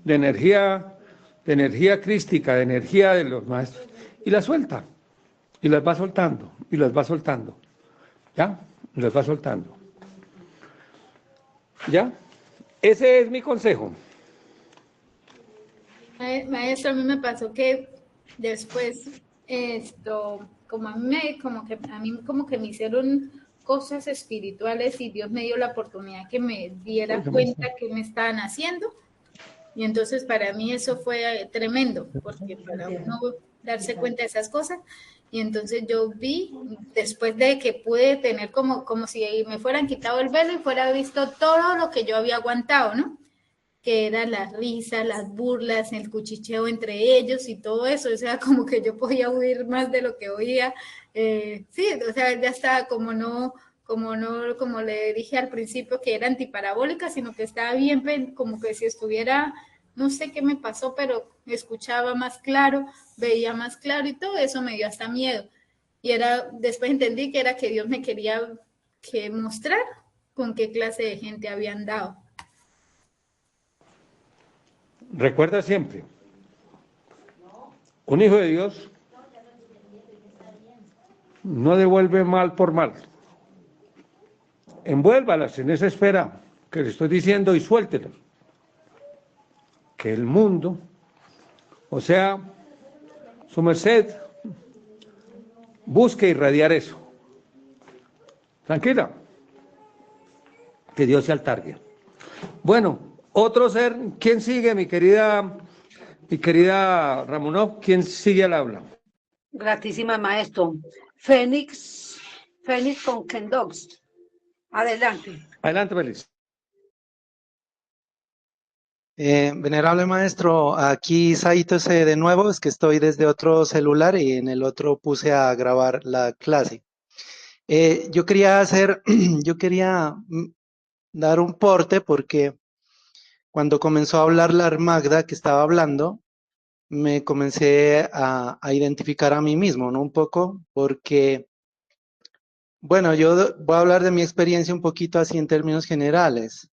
de energía crística, de energía de los maestros, y las suelta, y las va soltando, ¿ya? Y las va soltando. ¿Ya? Ese es mi consejo. Maestro, a mí me pasó que después como a mí como que me hicieron cosas espirituales y Dios me dio la oportunidad que me diera cuenta que me estaban haciendo. Y entonces para mí eso fue tremendo, porque para uno darse cuenta de esas cosas. Y entonces yo vi, después de que pude tener como si me fueran quitado el velo y fuera visto todo lo que yo había aguantado, ¿no? Que eran las risas, las burlas, el cuchicheo entre ellos y todo eso. O sea, como que yo podía oír más de lo que oía. Sí, o sea, ya estaba como le dije al principio, que era antiparabólica, sino que estaba bien, como que si estuviera, no sé qué me pasó, pero escuchaba más claro, veía más claro y todo eso me dio hasta miedo. Y después entendí que era que Dios me quería mostrar con qué clase de gente habían dado. Recuerda siempre, un hijo de Dios no devuelve mal por mal. Envuélvalas en esa esfera que le estoy diciendo y suéltelas. Que el mundo, o sea, su merced, busque irradiar eso. Tranquila, que Dios se altargue. Bueno, otro ser, ¿quién sigue, mi querida Ramonov? ¿Quién sigue al habla? Gratísima, maestro. Fénix con Kendox. Adelante. Adelante, Feliz. Venerable maestro, aquí Saito de nuevo, es que estoy desde otro celular y en el otro puse a grabar la clase. Yo quería hacer, yo quería dar un porte porque cuando comenzó a hablar la Magda que estaba hablando, me comencé a identificar a mí mismo, ¿no? Un poco, porque, bueno, yo voy a hablar de mi experiencia un poquito así en términos generales.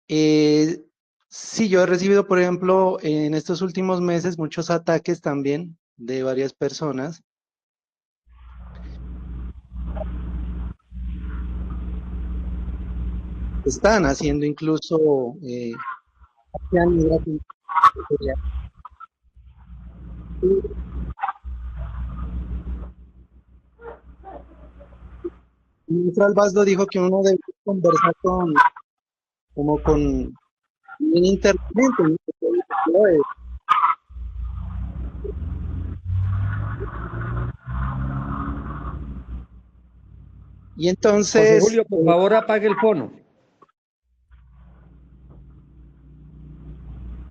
Eh, sí, yo he recibido, por ejemplo, en estos últimos meses muchos ataques también de varias personas. Están haciendo incluso el ministro Albazdo dijo que uno debe conversar como con un intérprete, ¿no? Y José entonces, Julio, por favor, apague el fono.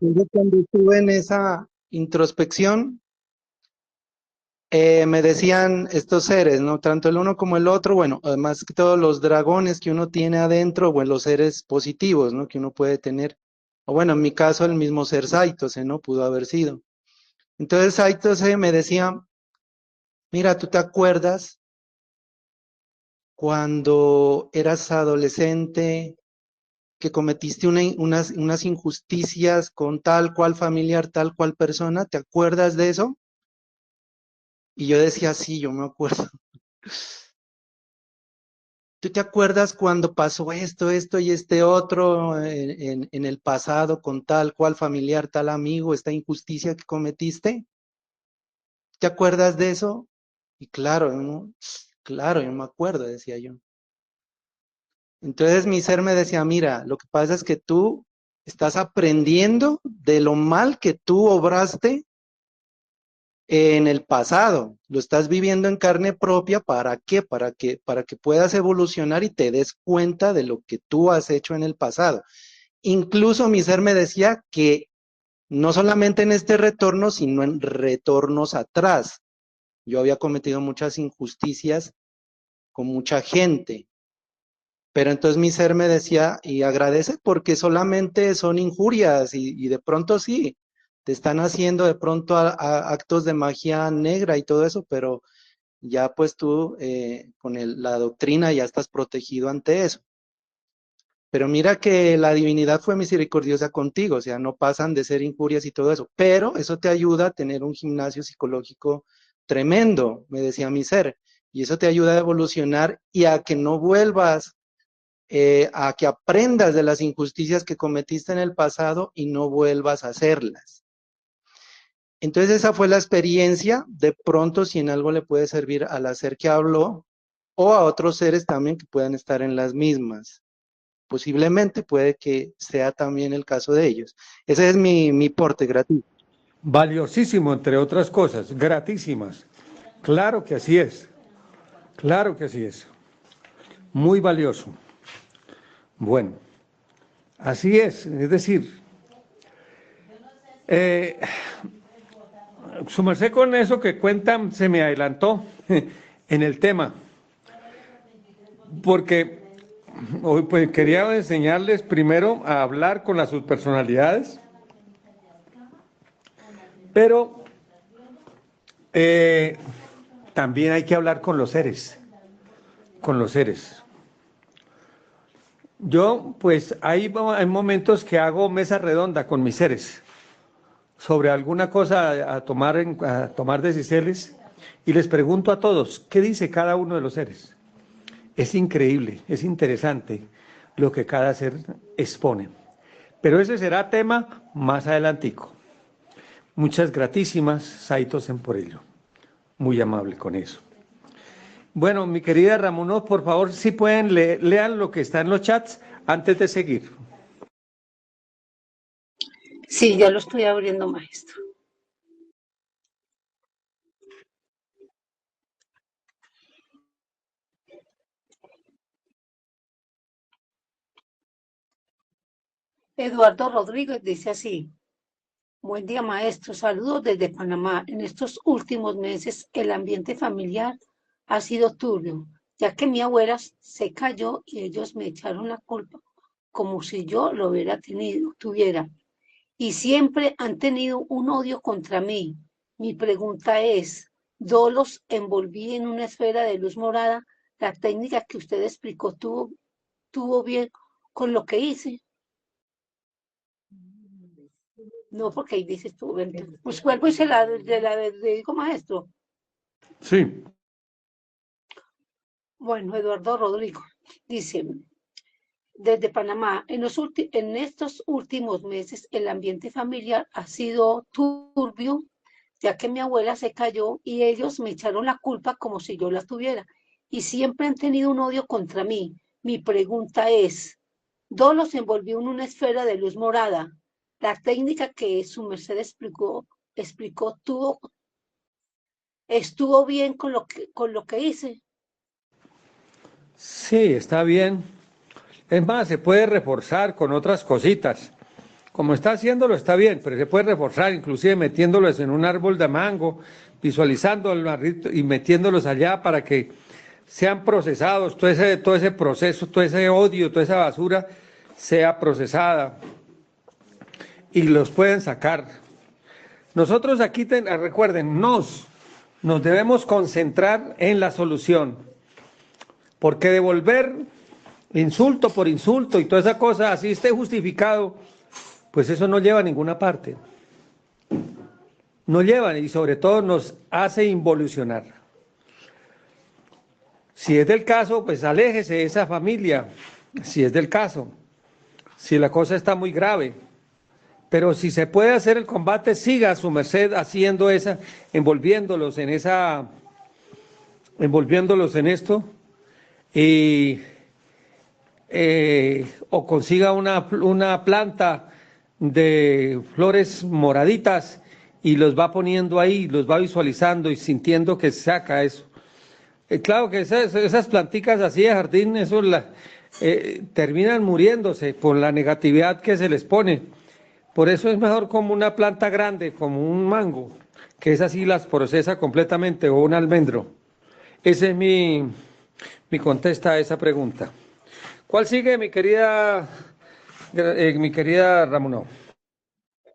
yo cuando estuve en esa introspección, me decían estos seres, ¿no? Tanto el uno como el otro, bueno, además que todos los dragones que uno tiene adentro, bueno, los seres positivos, ¿no? Que uno puede tener. O bueno, en mi caso, el mismo ser Saitose, ¿no? Pudo haber sido. Entonces Saitose me decía, mira, ¿tú te acuerdas cuando eras adolescente que cometiste unas injusticias con tal cual familiar, tal cual persona? ¿Te acuerdas de eso? Y yo decía, sí, yo me acuerdo. ¿Tú te acuerdas cuando pasó esto y este otro en el pasado con tal cual familiar, tal amigo, esta injusticia que cometiste? ¿Te acuerdas de eso? Y claro, ¿no? Claro, yo me acuerdo, decía yo. Entonces mi ser me decía, mira, lo que pasa es que tú estás aprendiendo de lo mal que tú obraste en el pasado. Lo estás viviendo en carne propia. ¿Para qué? Para que puedas evolucionar y te des cuenta de lo que tú has hecho en el pasado. Incluso mi ser me decía que no solamente en este retorno, sino en retornos atrás. Yo había cometido muchas injusticias con mucha gente. Pero entonces mi ser me decía, y agradece porque solamente son injurias y de pronto sí, te están haciendo de pronto actos de magia negra y todo eso, pero ya pues tú con la doctrina ya estás protegido ante eso. Pero mira que la divinidad fue misericordiosa contigo, o sea, no pasan de ser injurias y todo eso, pero eso te ayuda a tener un gimnasio psicológico tremendo, me decía mi ser, y eso te ayuda a evolucionar y a que no vuelvas a que aprendas de las injusticias que cometiste en el pasado y no vuelvas a hacerlas. Entonces esa fue la experiencia, de pronto si en algo le puede servir al ser que habló o a otros seres también que puedan estar en las mismas. Posiblemente puede que sea también el caso de ellos. Ese es mi porte gratuito. Valiosísimo, entre otras cosas, gratísimas. Claro que así es. Claro que así es. Muy valioso. Bueno, así es decir, eh, su merced con eso que cuentan se me adelantó en el tema, porque hoy pues quería enseñarles primero a hablar con las subpersonalidades, pero eh, también hay que hablar con los seres, con los seres. Yo, pues, hay momentos que hago mesa redonda con mis seres sobre alguna cosa a tomar decisiones y les pregunto a todos, ¿qué dice cada uno de los seres? Es increíble, es interesante lo que cada ser expone. Pero ese será tema más adelantico. Muchas gratísimas, Saito Sen, por ello. Muy amable con eso. Bueno, mi querida Ramonó, por favor, si pueden, lean lo que está en los chats antes de seguir. Sí, ya lo estoy abriendo, maestro. Eduardo Rodríguez dice así: buen día, maestro. Saludos desde Panamá. En estos últimos meses el ambiente familiar ha sido turbio, ya que mi abuela se cayó y ellos me echaron la culpa como si yo lo tuviera. Y siempre han tenido un odio contra mí. Mi pregunta es, ¿yo los envolví en una esfera de luz morada? ¿La técnica que usted explicó tuvo bien con lo que hice? No, porque ahí dices tú, pues vuelvo y se le digo, maestro. Sí. Bueno, Eduardo Rodrigo dice, desde Panamá, en estos últimos meses el ambiente familiar ha sido turbio, ya que mi abuela se cayó y ellos me echaron la culpa como si yo la tuviera. Y siempre han tenido un odio contra mí. Mi pregunta es, ¿yo los envolví en una esfera de luz morada? La técnica que su merced explicó estuvo bien con lo que hice. Sí, está bien. Es más, se puede reforzar con otras cositas. Como está haciéndolo, está bien, pero se puede reforzar, inclusive metiéndolos en un árbol de mango, visualizándolo y metiéndolos allá para que sean procesados, todo ese proceso, todo ese odio, toda esa basura sea procesada y los pueden sacar. Nosotros aquí, recuerden, nos debemos concentrar en la solución, porque devolver insulto por insulto y toda esa cosa, así esté justificado, pues eso no lleva a ninguna parte. No lleva y sobre todo nos hace involucionar. Si es del caso, pues aléjese de esa familia, si es del caso, si la cosa está muy grave. Pero si se puede hacer el combate, siga a su merced haciendo esa, envolviéndolos en esto, y o consiga una planta de flores moraditas y los va poniendo ahí, los va visualizando y sintiendo que saca eso. Claro que esas planticas así de jardín, terminan muriéndose por la negatividad que se les pone. Por eso es mejor como una planta grande, como un mango, que es así las procesa completamente, o un almendro. Ese es mi contesta a esa pregunta. ¿Cuál sigue, mi querida Ramón?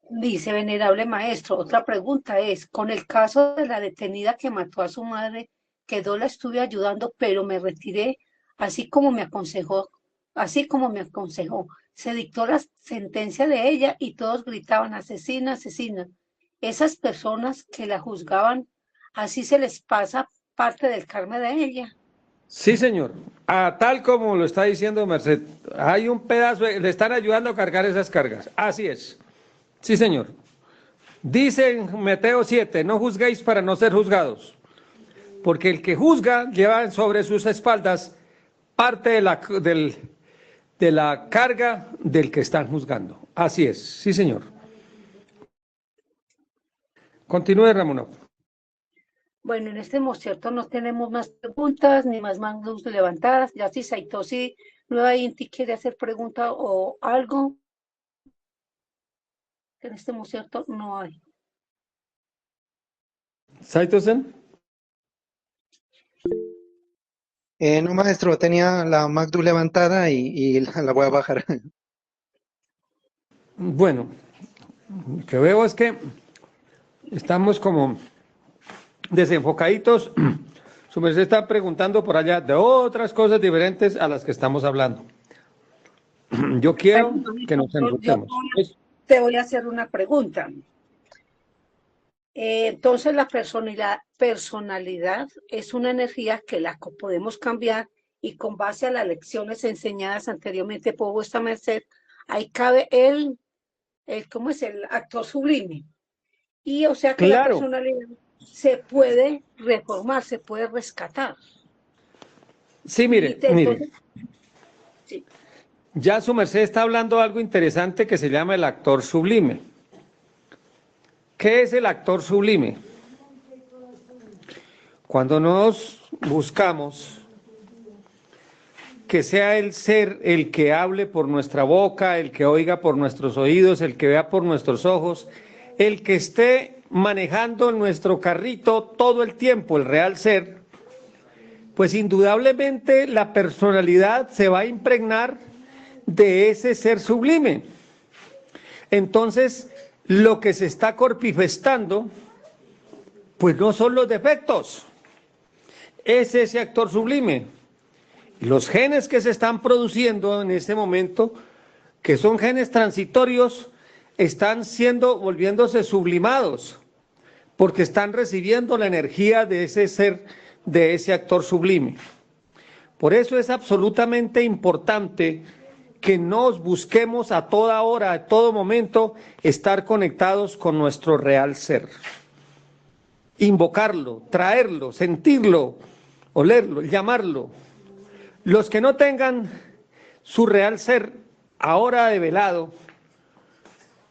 Dice, venerable maestro, otra pregunta es, con el caso de la detenida que mató a su madre, quedó la estuve ayudando, pero me retiré, así como me aconsejó. Se dictó la sentencia de ella y todos gritaban, asesina, asesina. Esas personas que la juzgaban, así se les pasa parte del karma de ella. Sí, señor. Tal como lo está diciendo Merced, hay un pedazo, le están ayudando a cargar esas cargas. Así es. Sí, señor. Dice en Mateo 7, no juzguéis para no ser juzgados, porque el que juzga lleva sobre sus espaldas parte de la carga del que están juzgando. Así es, sí, señor. Continúe, Ramón. Bueno, en este cierto no tenemos más preguntas ni más manos levantadas. Ya si Saitosi Nueva Inti quiere hacer pregunta o algo, en este cierto no hay. ¿Saitosen? No, maestro, tenía la Magdu levantada y la voy a bajar. Bueno, lo que veo es que estamos como desenfocaditos. Su merced está preguntando por allá de otras cosas diferentes a las que estamos hablando. Yo quiero que nos enfoquemos. Te voy a hacer una pregunta. Entonces la personalidad es una energía que la podemos cambiar y con base a las lecciones enseñadas anteriormente por vuestra merced, ahí cabe ¿cómo es? El actor sublime. Y o sea que la Claro. personalidad se puede reformar, se puede rescatar. Sí, mire. Sí. Ya su merced está hablando de algo interesante que se llama el actor sublime. ¿Qué es el actor sublime? Cuando nos buscamos que sea el ser el que hable por nuestra boca, el que oiga por nuestros oídos, el que vea por nuestros ojos, el que esté manejando nuestro carrito todo el tiempo, el real ser, pues indudablemente la personalidad se va a impregnar de ese ser sublime. Entonces, lo que se está corpifestando, pues no son los defectos, es ese actor sublime. Los genes que se están produciendo en este momento, que son genes transitorios, están volviéndose sublimados, porque están recibiendo la energía de ese ser, de ese actor sublime. Por eso es absolutamente importante que nos busquemos a toda hora, a todo momento, estar conectados con nuestro real ser. Invocarlo, traerlo, sentirlo, olerlo, llamarlo. Los que no tengan su real ser ahora develado,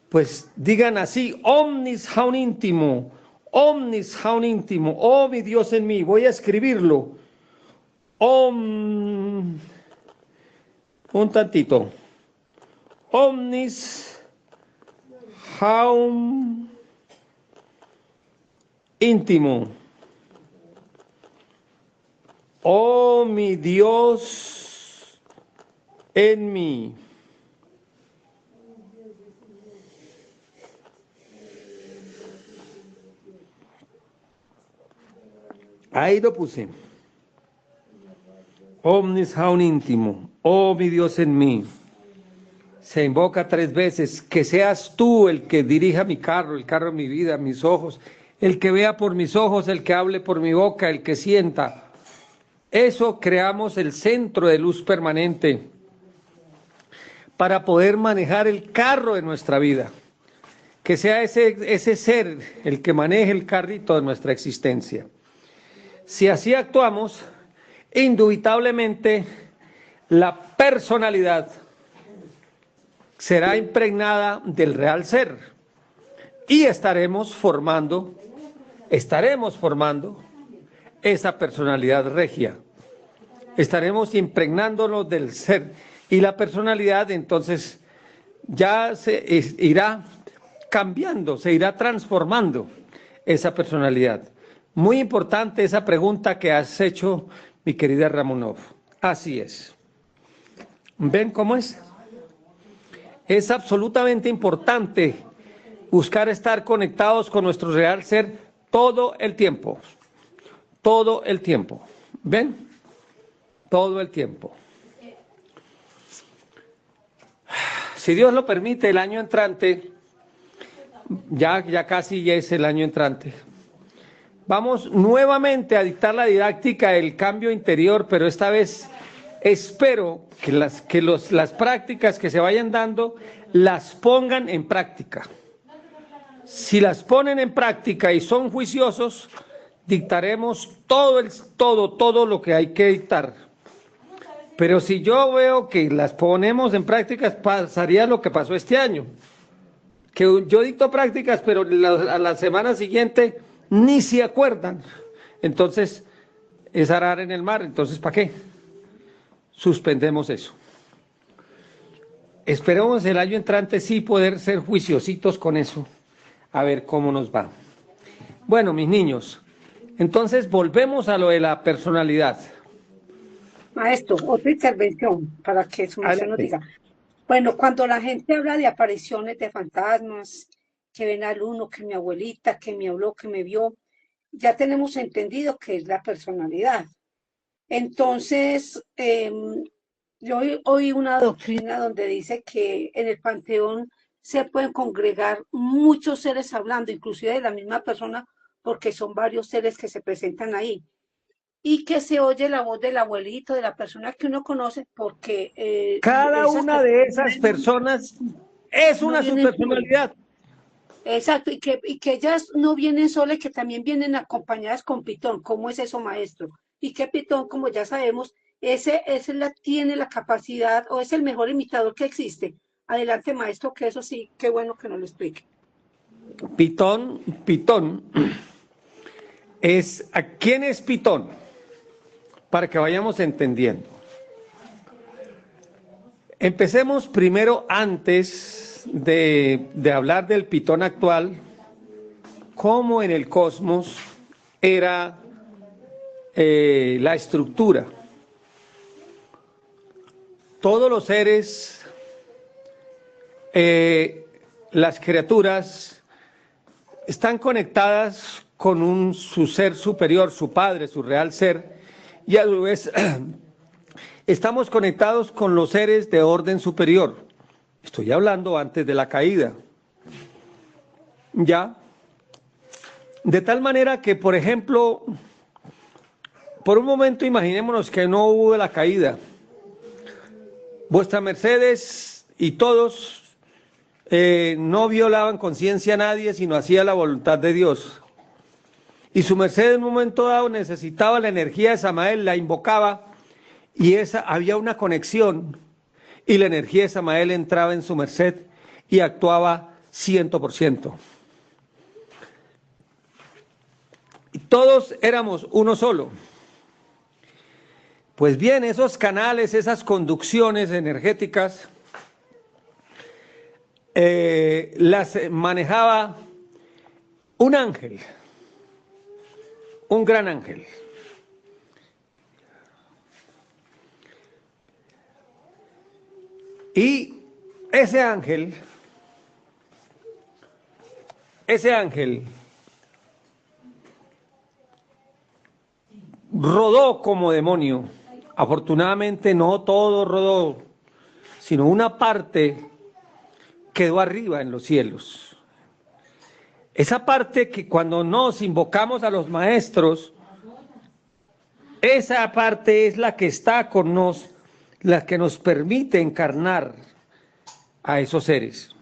pues digan así: omnis haun íntimo, oh mi Dios en mí. Voy a escribirlo. Un tantito. Omnis haun íntimo. Oh mi Dios en mí. Ahí lo puse. Omnis haun íntimo, oh mi Dios en mí. Se invoca 3 veces, que seas tú el que dirija mi carro, el carro de mi vida, mis ojos, el que vea por mis ojos, el que hable por mi boca, el que sienta. Eso creamos el centro de luz permanente para poder manejar el carro de nuestra vida. Que sea ese ser el que maneje el carrito de nuestra existencia. Si así actuamos, indubitablemente la personalidad será impregnada del real ser y estaremos formando esa personalidad regia. Estaremos impregnándonos del ser y la personalidad entonces ya se irá cambiando, se irá transformando esa personalidad. Muy importante esa pregunta que has hecho, mi querida Ramonov. Así es. ¿Ven cómo es? Es absolutamente importante buscar estar conectados con nuestro real ser todo el tiempo. Todo el tiempo. ¿Ven? Todo el tiempo. Si Dios lo permite, el año entrante, ya casi ya es el año entrante, vamos nuevamente a dictar la didáctica del cambio interior, pero esta vez espero que las prácticas que se vayan dando las pongan en práctica. Si las ponen en práctica y son juiciosos, dictaremos todo lo que hay que dictar. Pero si yo veo que las ponemos en prácticas, pasaría lo que pasó este año. Que yo dicto prácticas, pero a la semana siguiente ni se acuerdan. Entonces, es arar en el mar. Entonces, ¿para qué? Suspendemos eso. Esperemos el año entrante sí poder ser juiciositos con eso. A ver cómo nos va. Bueno, mis niños, entonces volvemos a lo de la personalidad. Maestro, otra intervención para que su merced nos diga. Bueno, cuando la gente habla de apariciones de fantasmas, que ven al uno, que mi abuelita, que me habló, que me vio, ya tenemos entendido que es la personalidad. Entonces, yo oí una doctrina donde dice que en el panteón se pueden congregar muchos seres hablando, inclusive de la misma persona, porque son varios seres que se presentan ahí. Y que se oye la voz del abuelito, de la persona que uno conoce, porque... cada una de esas personas es una subpersonalidad. Exacto, y que ellas no vienen solas, que también vienen acompañadas con Pitón. ¿Cómo es eso, maestro? Y que Pitón, como ya sabemos, tiene la capacidad, o es el mejor imitador que existe. Adelante, maestro, que eso sí, qué bueno que nos lo explique. Pitón es... ¿Quién es Pitón? Para que vayamos entendiendo. Empecemos primero, antes de hablar del pitón actual, cómo en el cosmos era la estructura. Todos los seres, las criaturas, están conectadas con su ser superior, su padre, su real ser, y a su vez estamos conectados con los seres de orden superior. Estoy hablando antes de la caída. ¿Ya? De tal manera que, por ejemplo, por un momento imaginémonos que no hubo la caída. Vuestra Mercedes y todos no violaban conciencia a nadie, sino hacía la voluntad de Dios. Y su merced en un momento dado necesitaba la energía de Samael, la invocaba, y había una conexión, y la energía de Samael entraba en su merced y actuaba 100%. Y todos éramos uno solo. Pues bien, esos canales, esas conducciones energéticas, las manejaba un ángel, un gran ángel. Y ese ángel rodó como demonio. Afortunadamente no todo rodó, sino una parte quedó arriba en los cielos. Esa parte que cuando nos invocamos a los maestros, esa parte es la que está con nos, la que nos permite encarnar a esos seres.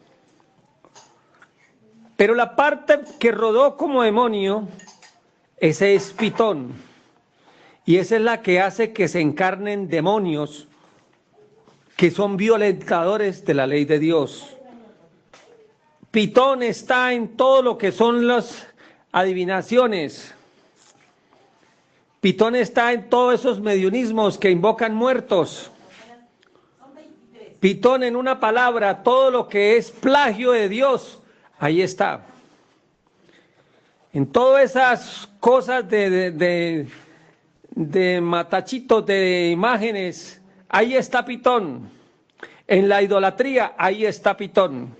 Pero la parte que rodó como demonio, ese es Pitón. Y esa es la que hace que se encarnen demonios que son violentadores de la ley de Dios. Pitón está en todo lo que son las adivinaciones. Pitón está en todos esos mediunismos que invocan muertos. Pitón, en una palabra, todo lo que es plagio de Dios, ahí está. En todas esas cosas de matachitos, de imágenes, ahí está Pitón. En la idolatría, ahí está Pitón.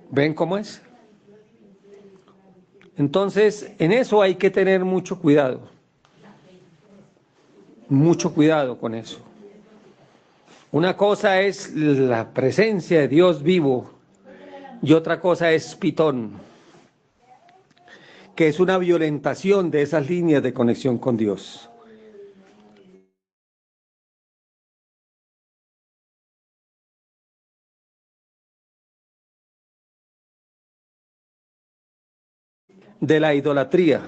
¿Ven cómo es? Entonces, en eso hay que tener mucho cuidado. Mucho cuidado con eso. Una cosa es la presencia de Dios vivo y otra cosa es Pitón, que es una violentación de esas líneas de conexión con Dios. De la idolatría.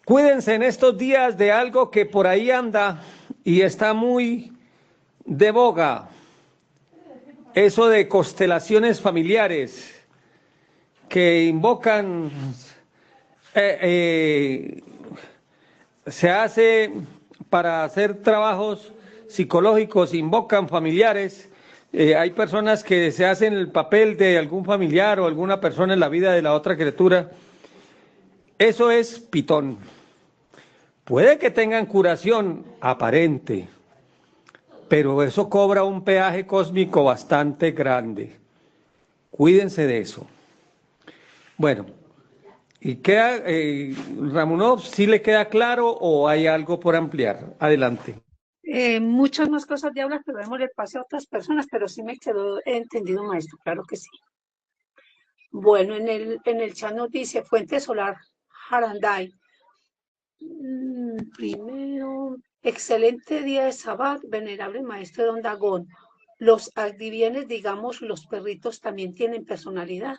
Cuídense en estos días de algo que por ahí anda y está muy de boga, eso de constelaciones familiares que invocan, se hace para hacer trabajos psicológicos, invocan familiares. Hay personas que se hacen el papel de algún familiar o alguna persona en la vida de la otra criatura. Eso es Pitón. Puede que tengan curación aparente, pero eso cobra un peaje cósmico bastante grande. Cuídense de eso. Bueno, ¿y queda, Ramunov, sí le queda claro o hay algo por ampliar? Adelante. Muchas más cosas de hablar, pero démosle pase a otras personas, pero sí me quedó entendido, maestro, claro que sí. Bueno, en el chat nos dice Fuente Solar Haranday. Primero, excelente día de Sabbat, venerable maestro Don Dagón. Los adivienes, digamos, los perritos también tienen personalidad.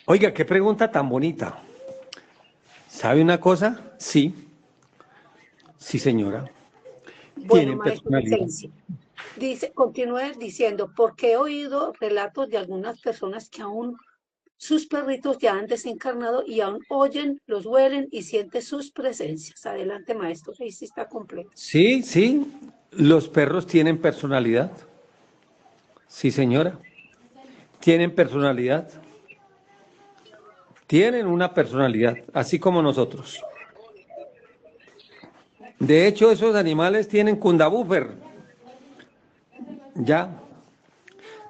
Oiga, qué pregunta tan bonita. ¿Sabe una cosa? Sí. Sí, señora. Bueno, Tienen maestro personalidad. dice, continúe diciendo, porque he oído relatos de algunas personas que aún sus perritos ya han desencarnado y aún oyen, los huelen y sienten sus presencias. Adelante, maestro, ahí sí está completo. Sí, sí, los perros tienen personalidad. Sí, señora. Tienen personalidad. Tienen una personalidad, así como nosotros. De hecho, esos animales tienen cundabúfer. Ya.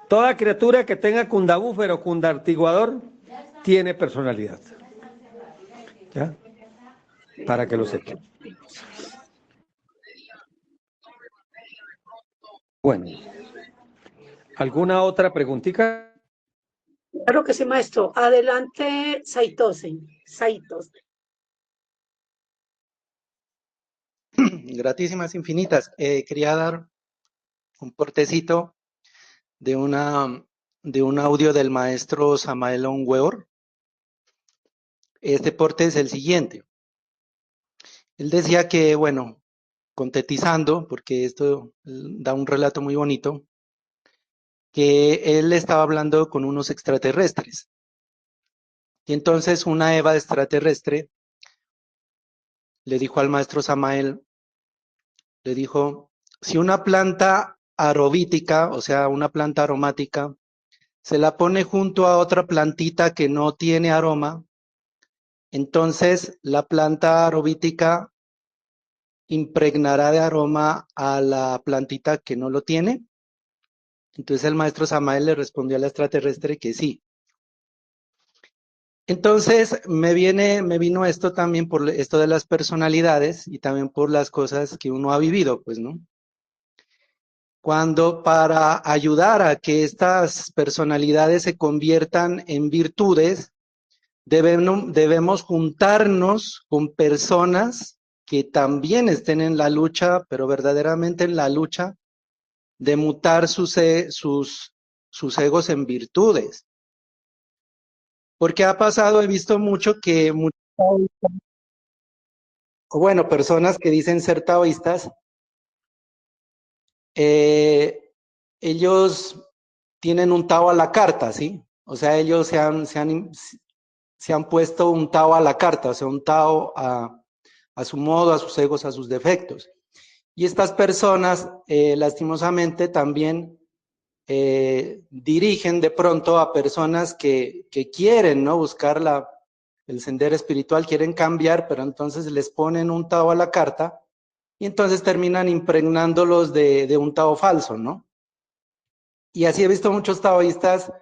Toda criatura que tenga cundabúfer o cundartiguador tiene personalidad. ¿Ya? Para que lo sepan. Bueno. ¿Alguna otra preguntita? Claro que sí, maestro. Adelante, Saitosen. Saitos. Gratísimas infinitas. Quería dar un portecito de un audio del maestro Samael Weor. Este porte es el siguiente. Él decía que, bueno, contetizando, porque esto da un relato muy bonito, que él estaba hablando con unos extraterrestres. Y entonces una Eva extraterrestre le dijo al maestro Samael, le dijo, si una planta aromática, o sea, una planta aromática, se la pone junto a otra plantita que no tiene aroma, entonces la planta aromática impregnará de aroma a la plantita que no lo tiene. Entonces el maestro Samael le respondió al extraterrestre que sí. Entonces me vino esto también por esto de las personalidades y también por las cosas que uno ha vivido, pues, ¿no? Cuando para ayudar a que estas personalidades se conviertan en virtudes, debemos juntarnos con personas que también estén en la lucha, pero verdaderamente en la lucha de mutar sus egos en virtudes. Porque ha pasado, he visto mucho que, bueno, personas que dicen ser taoístas, ellos tienen un Tao a la carta, ¿sí? O sea, ellos se han puesto un Tao a la carta, o sea, un Tao a su modo, a sus egos, a sus defectos. Y estas personas, lastimosamente, también dirigen de pronto a personas que quieren, ¿no? Buscar el sendero espiritual, quieren cambiar, pero entonces les ponen un Tao a la carta y entonces terminan impregnándolos de un Tao falso, ¿no? Y así he visto muchos taoístas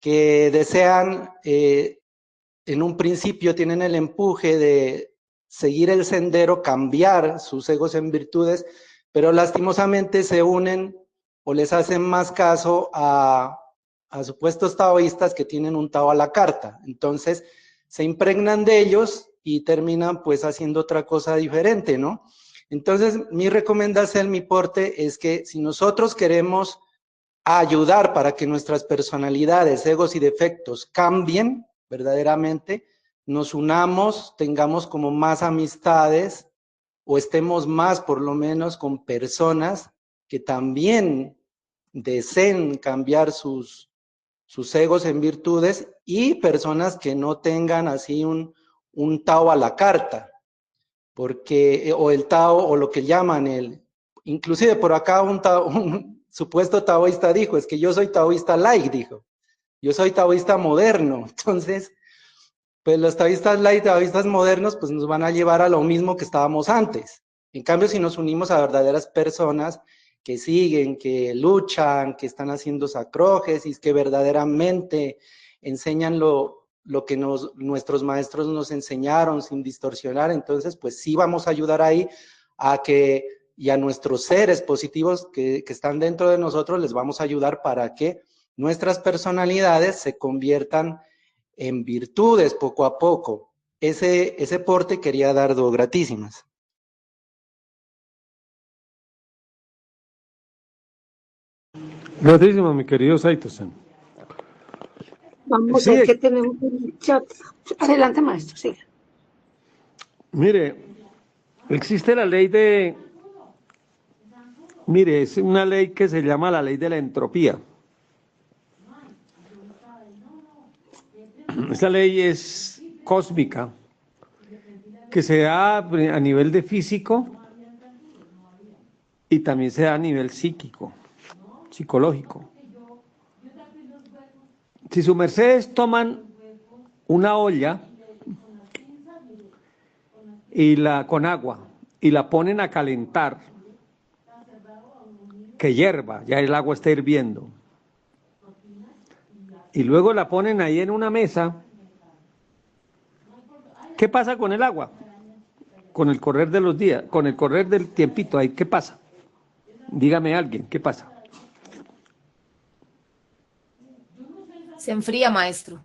que desean, en un principio tienen el empuje de seguir el sendero, cambiar sus egos en virtudes, pero lastimosamente se unen o les hacen más caso a supuestos taoístas que tienen un Tao a la carta. Entonces se impregnan de ellos y terminan pues haciendo otra cosa diferente, ¿no? Entonces mi recomendación, mi porte es que si nosotros queremos ayudar para que nuestras personalidades, egos y defectos cambien verdaderamente, nos unamos, tengamos como más amistades o estemos más por lo menos con personas que también deseen cambiar sus egos en virtudes y personas que no tengan así un Tao a la carta, porque, o el Tao, o lo que llaman inclusive por acá un supuesto taoísta dijo, es que yo soy taoísta light, dijo, yo soy taoísta moderno, entonces, pues los taoístas light, taoístas modernos, pues nos van a llevar a lo mismo que estábamos antes. En cambio, si nos unimos a verdaderas personas que siguen, que luchan, que están haciendo sacrógesis, que verdaderamente enseñan lo que nuestros maestros nos enseñaron sin distorsionar, entonces pues sí vamos a ayudar ahí a que, y a nuestros seres positivos que están dentro de nosotros, les vamos a ayudar para que nuestras personalidades se conviertan en virtudes poco a poco. Ese porte quería dar dos gratísimas. Gratísimo, mi querido Saito-san. Vamos Sí, a ver qué tenemos en el chat. Adelante, maestro, siga. mire, existe la ley mire, es una ley que se llama la ley de la entropía. Esta ley es cósmica, que se da a nivel de físico y también se da a nivel psíquico, psicológico. Si sus mercedes toman una olla con agua y la ponen a calentar, que hierva, ya el agua está hirviendo, y luego la ponen ahí en una mesa, ¿qué pasa con el agua? Con el correr de los días, con el correr del tiempito, ahí, ¿qué pasa? Dígame alguien, ¿qué pasa? Se enfría, maestro.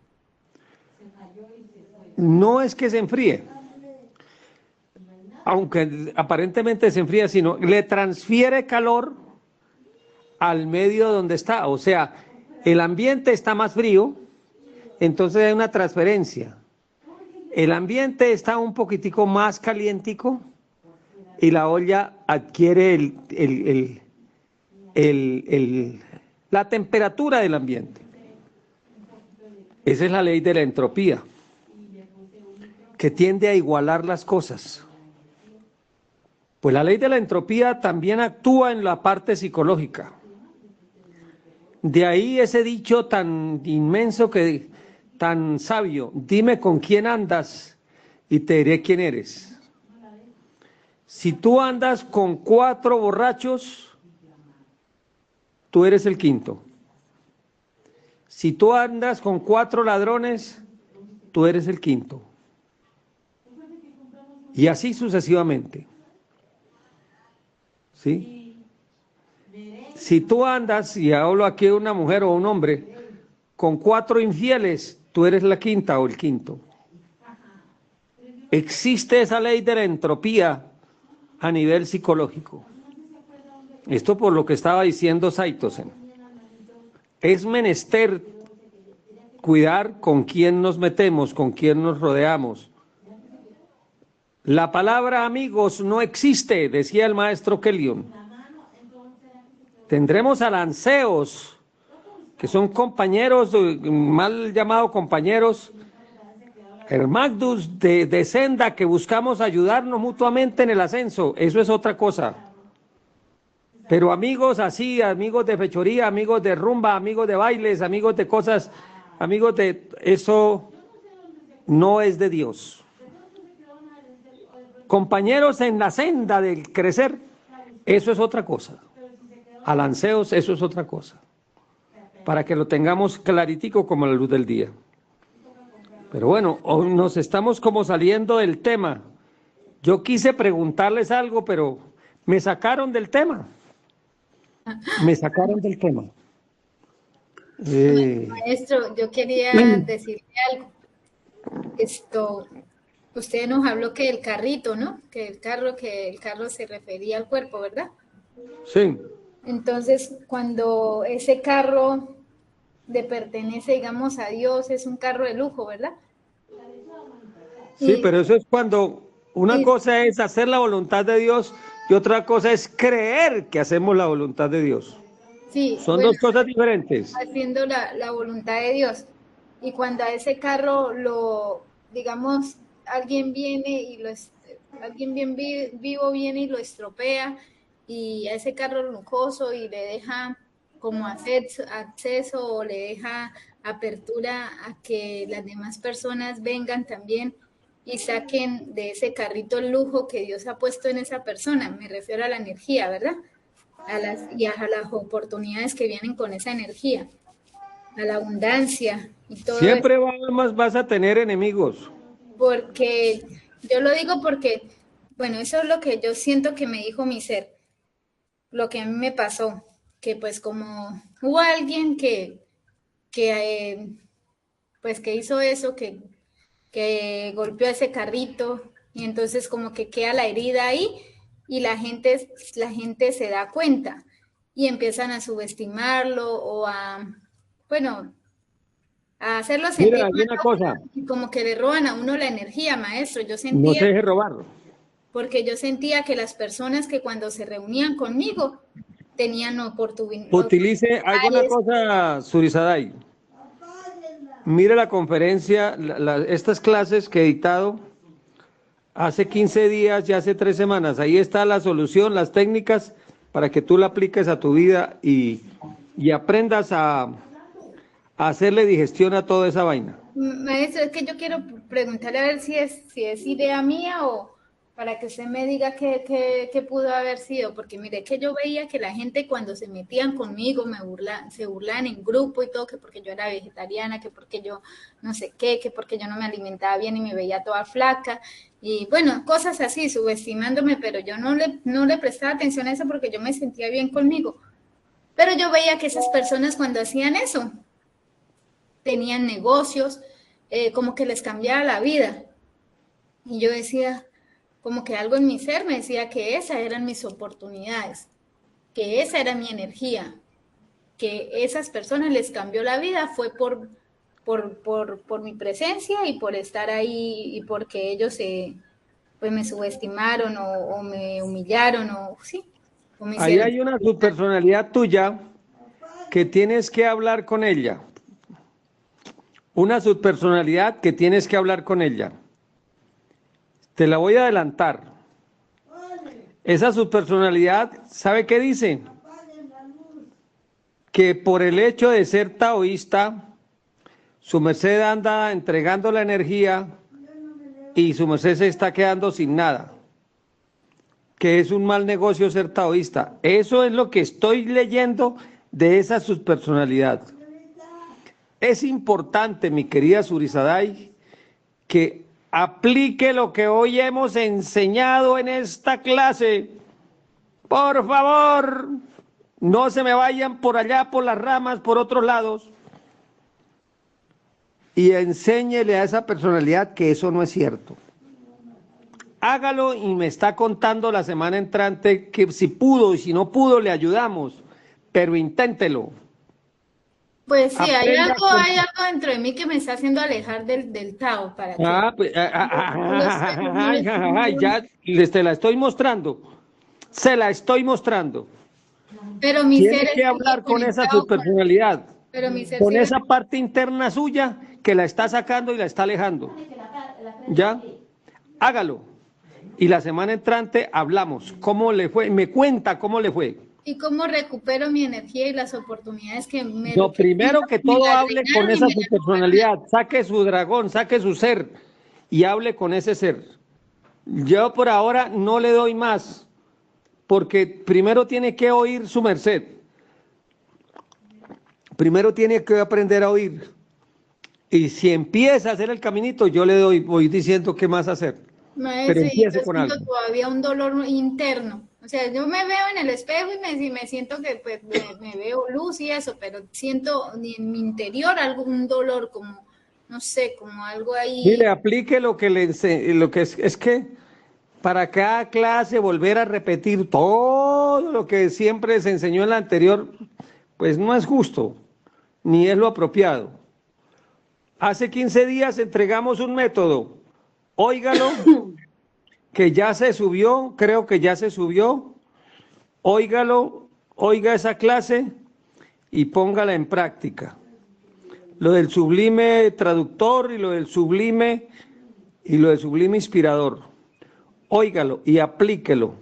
No es que se enfríe, aunque aparentemente se enfría, sino le transfiere calor al medio donde está. O sea, el ambiente está más frío, entonces hay una transferencia. El ambiente está un poquitico más calientico y la olla adquiere la temperatura del ambiente. Esa es la ley de la entropía, que tiende a igualar las cosas. Pues la ley de la entropía también actúa en la parte psicológica. De ahí ese dicho tan inmenso, tan sabio: dime con quién andas y te diré quién eres. Si tú andas con 4 borrachos, tú eres el quinto. Si tú andas con 4 ladrones, tú eres el quinto. Y así sucesivamente. ¿Sí? Si tú andas, y hablo aquí de una mujer o un hombre, con 4 infieles, tú eres la quinta o el quinto. Existe esa ley de la entropía a nivel psicológico. Esto por lo que estaba diciendo Saitosen. Es menester cuidar con quién nos metemos, con quién nos rodeamos. La palabra amigos no existe, decía el maestro Kelion. Tendremos alanceos, que son compañeros, mal llamados compañeros, hermagdus de senda, que buscamos ayudarnos mutuamente en el ascenso. Eso es otra cosa. Pero amigos así, amigos de fechoría, amigos de rumba, amigos de bailes, amigos de cosas, amigos de... Eso no es de Dios. Compañeros en la senda del crecer, eso es otra cosa. Alanceos, eso es otra cosa. Para que lo tengamos claritico como la luz del día. Pero bueno, hoy nos estamos como saliendo del tema. Yo quise preguntarles algo, pero me sacaron del tema. Me sacaron del tema. Maestro, yo quería decirle algo. Usted nos habló que el carrito, ¿no? Que el carro se refería al cuerpo, ¿verdad? Sí. Entonces, cuando ese carro le pertenece, digamos, a Dios, es un carro de lujo, ¿verdad? Sí, pero eso es cuando una cosa es hacer la voluntad de Dios y otra cosa es creer que hacemos la voluntad de Dios. Sí, son dos cosas diferentes. Haciendo la voluntad de Dios. Y cuando a ese carro digamos, alguien viene y alguien bien vivo viene y lo estropea, y a ese carro lujoso y le deja como acceso o le deja apertura a que las demás personas vengan también y saquen de ese carrito el lujo que Dios ha puesto en esa persona. Me refiero a la energía, ¿verdad? A las oportunidades que vienen con esa energía, a la abundancia y todo. Siempre vas a tener enemigos. Porque, yo lo digo porque, bueno, eso es lo que yo siento que me dijo mi ser, lo que a mí me pasó, que pues como hubo alguien que hizo eso, que golpeó ese carrito, y entonces como que queda la herida ahí, y la gente se da cuenta, y empiezan a subestimarlo, o a hacerlo sentir. Mira, hay una cosa. Y como que le roban a uno la energía, maestro. Yo sentía... No se deje robarlo. Porque yo sentía que las personas que cuando se reunían conmigo tenían oportunidad. Utilice alguna cosa, Surisadai. Mire la conferencia, estas clases que he dictado hace 15 días y hace 3 semanas. Ahí está la solución, las técnicas para que tú la apliques a tu vida y aprendas a hacerle digestión a toda esa vaina. Maestro, es que yo quiero preguntarle a ver si es idea mía o para que usted me diga qué pudo haber sido, porque mire que yo veía que la gente cuando se metían conmigo se burlaban en grupo y todo, que porque yo era vegetariana, que porque yo no sé qué, que porque yo no me alimentaba bien y me veía toda flaca, y bueno, cosas así, subestimándome, pero yo no le prestaba atención a eso porque yo me sentía bien conmigo. Pero yo veía que esas personas cuando hacían eso, tenían negocios, como que les cambiaba la vida. Y yo decía, como que algo en mi ser me decía que esas eran mis oportunidades, que esa era mi energía, que esas personas les cambió la vida fue por mi presencia y por estar ahí y porque ellos pues me subestimaron o me humillaron o sí, o me Ahí hicieron. hay una subpersonalidad tuya que tienes que hablar con ella. Una subpersonalidad que tienes que hablar con ella. Te la voy a adelantar. Esa subpersonalidad, ¿sabe qué dice? Que por el hecho de ser taoísta, su merced anda entregando la energía y su merced se está quedando sin nada. Que es un mal negocio ser taoísta. Eso es lo que estoy leyendo de esa subpersonalidad. Es importante, mi querida Surisadai, que aplique lo que hoy hemos enseñado en esta clase. Por favor, no se me vayan por allá, por las ramas, por otros lados. Y enséñele a esa personalidad que eso no es cierto. Hágalo y me está contando la semana entrante que si pudo y si no pudo le ayudamos, pero inténtelo. Pues sí, Aprenda con... hay algo dentro de mí que me está haciendo alejar del Tao para que Ah, pues, no lo ya te la estoy mostrando. Se la estoy mostrando. pero mi ser Tiene que sigue hablar con esa conectado subpersonalidad, pero mi ser con sigue. esa parte interna suya que la está sacando y la está alejando. ¿Ya? Hágalo. Y la semana entrante hablamos. ¿Cómo le fue? Me cuenta cómo le fue. ¿Y cómo recupero mi energía y las oportunidades que No, primero que me todo las hable con drenaron y esa me las robaron? subpersonalidad. Saque su dragón, saque su ser y hable con ese ser. Yo por ahora no le doy más, porque primero tiene que oír su merced. Primero tiene que aprender a oír. Y si empieza a hacer el caminito, yo le doy, voy diciendo qué más hacer. Pero Maestro, y yo empiece con siento algo. todavía un dolor interno. O sea, yo me veo en el espejo y me siento que pues, me veo luz y eso, pero siento en mi interior algún dolor, como, no sé, como algo Mire, ahí. aplique lo que le lo que es que para cada clase volver a repetir todo lo que siempre se enseñó en la anterior, pues no es justo, ni es lo apropiado. Hace 15 días entregamos un método, óigalo, que ya se subió, creo que ya se subió, óigalo, oiga esa clase y póngala en práctica. Lo del sublime traductor y lo del sublime inspirador. Óigalo y aplíquelo.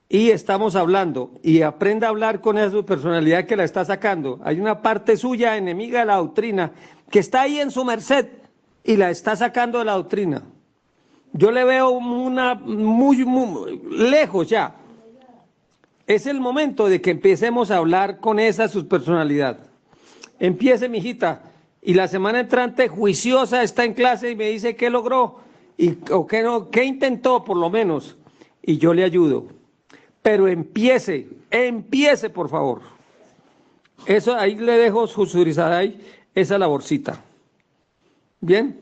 Y estamos hablando, y aprenda a hablar con esa personalidad que la está sacando. Hay una parte suya enemiga de la doctrina que está ahí en su merced y la está sacando de la doctrina. Yo le veo una muy lejos ya. Es el momento de que empecemos a hablar con esa subpersonalidad. Empiece, mijita, y la semana entrante juiciosa está en clase y me dice qué logró o qué no, qué intentó por lo menos, y yo le ayudo. Pero empiece por favor. Eso ahí le dejo Surizadai esa laborcita. ¿Bien?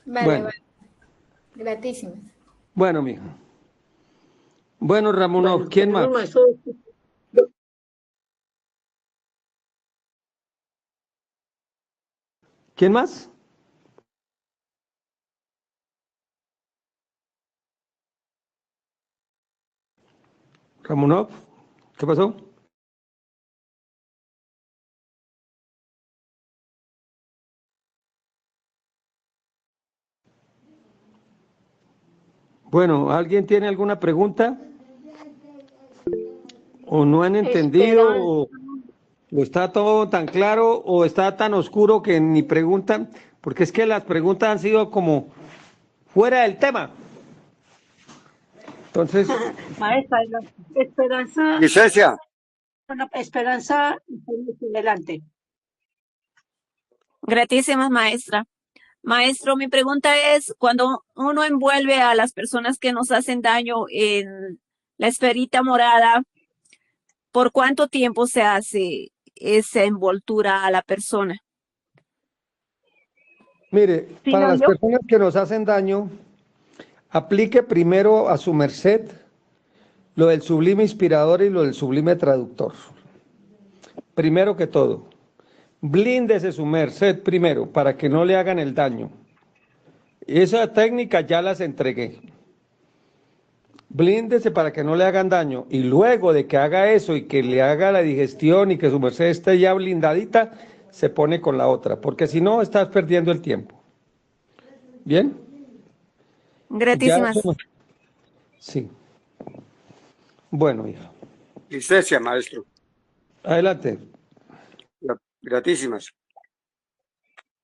Vale, Bueno, vale. Gratísimo. bueno, mija. Bueno, Ramonov, Bueno, ¿quién más? tenemos maestro. ¿Quién más? Ramonov, ¿qué pasó? Bueno, ¿alguien tiene alguna pregunta? ¿O no han entendido? ¿O está todo tan claro? ¿O está tan oscuro que ni preguntan? Porque es que las preguntas han sido como fuera del tema. Entonces, Maestra, esperanza, Licencia, bueno, esperanza, adelante. Gratísimas, maestra. Maestro, mi pregunta es, cuando uno envuelve a las personas que nos hacen daño en la esferita morada, ¿por cuánto tiempo se hace esa envoltura a la persona? mire, para las personas que nos hacen daño, aplique primero a su merced lo del sublime inspirador y lo del sublime traductor. Primero que todo, blíndese su merced primero para que no le hagan el daño. Esa técnica ya las entregué. Blíndese para que no le hagan daño. Y luego de que haga eso y que le haga la digestión y que su merced esté ya blindadita, se pone con la otra. Porque si no, estás perdiendo el tiempo. ¿Bien? Gratísimas. Sí. Bueno, hija. licencia, maestro. Adelante. Gratísimas.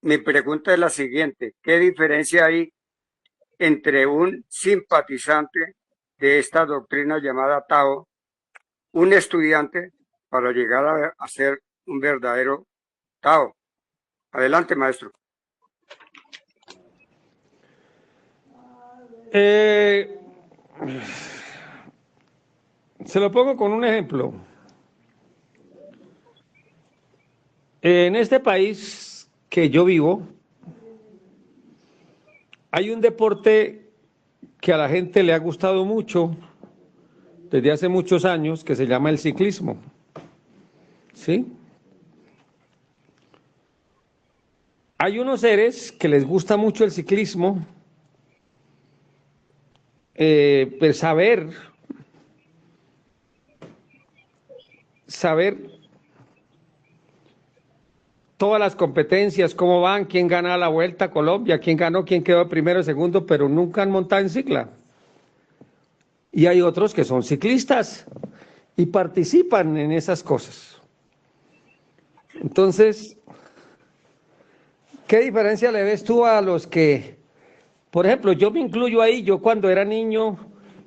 Mi pregunta es la siguiente. ¿Qué diferencia hay entre un simpatizante de esta doctrina llamada Tao, un estudiante, para llegar a ser un verdadero Tao? Adelante, maestro. Se lo pongo con un ejemplo. En este país que yo vivo, hay un deporte que a la gente le ha gustado mucho desde hace muchos años, que se llama el ciclismo. ¿Sí? Hay unos seres que les gusta mucho el ciclismo, pues saber todas las competencias, cómo van, quién gana la Vuelta a Colombia, quién ganó, quién quedó primero, segundo, pero nunca han montado en cicla. Y hay otros que son ciclistas y participan en esas cosas. Entonces, ¿qué diferencia le ves tú a los que, por ejemplo, yo me incluyo ahí, yo cuando era niño,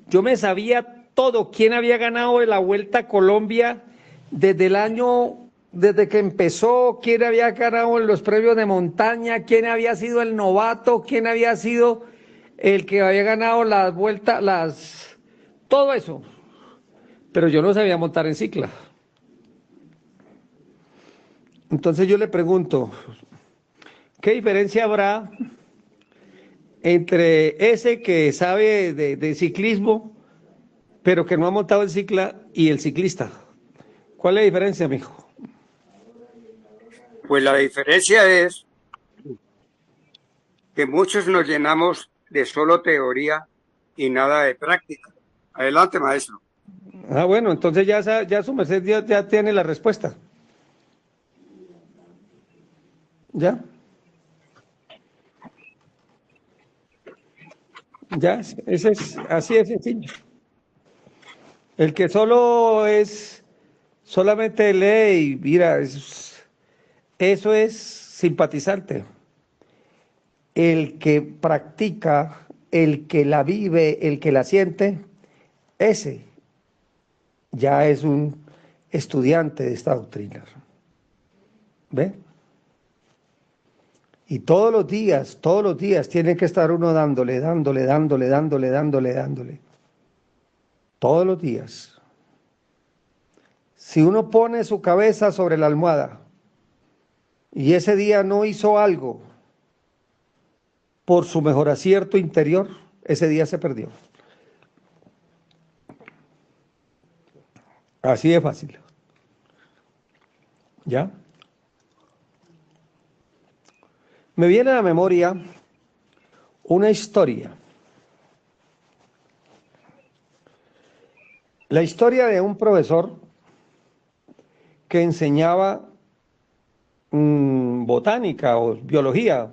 yo me sabía todo, quién había ganado la Vuelta a Colombia desde que empezó, quién había ganado en los premios de montaña, quién había sido el novato, quién había sido el que había ganado las vueltas, todo eso. Pero yo no sabía montar en cicla. Entonces yo le pregunto, ¿qué diferencia habrá entre ese que sabe de ciclismo, pero que no ha montado en cicla, y el ciclista? ¿Cuál es la diferencia, mijo? Pues la diferencia es que muchos nos llenamos de solo teoría y nada de práctica. Adelante, maestro. Ah, bueno, entonces ya su merced ya tiene la respuesta. ¿Ya? Ya, así es sencillo. El que solamente lee y mira, eso es simpatizante. El que practica, el que la vive, el que la siente, ese ya es un estudiante de esta doctrina. ¿Ve? Y todos los días tiene que estar uno dándole. Todos los días. Si uno pone su cabeza sobre la almohada y ese día no hizo algo por su mejor acierto interior, ese día se perdió. Así de fácil. ¿Ya? Me viene a la memoria una historia. La historia de un profesor que enseñaba botánica o biología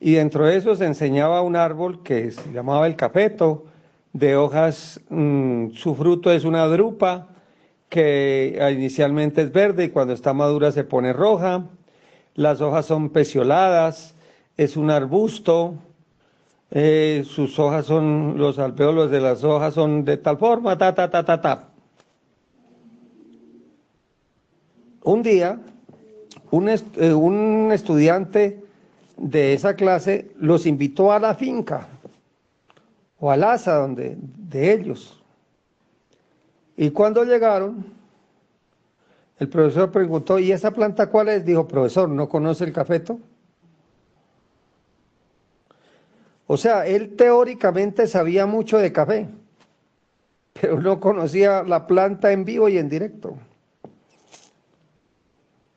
y dentro de eso se enseñaba un árbol que se llamaba el cafeto, de hojas, su fruto es una drupa, que inicialmente es verde y cuando está madura se pone roja, las hojas son pecioladas, es un arbusto, sus hojas son, los alvéolos de las hojas son de tal forma, ta, ta, ta, ta, ta. Un día, un estudiante de esa clase los invitó a la finca o a la casa de ellos. Y cuando llegaron, el profesor preguntó, ¿y esa planta cuál es? Dijo, profesor, ¿no conoce el cafeto? O sea, él teóricamente sabía mucho de café, pero no conocía la planta en vivo y en directo.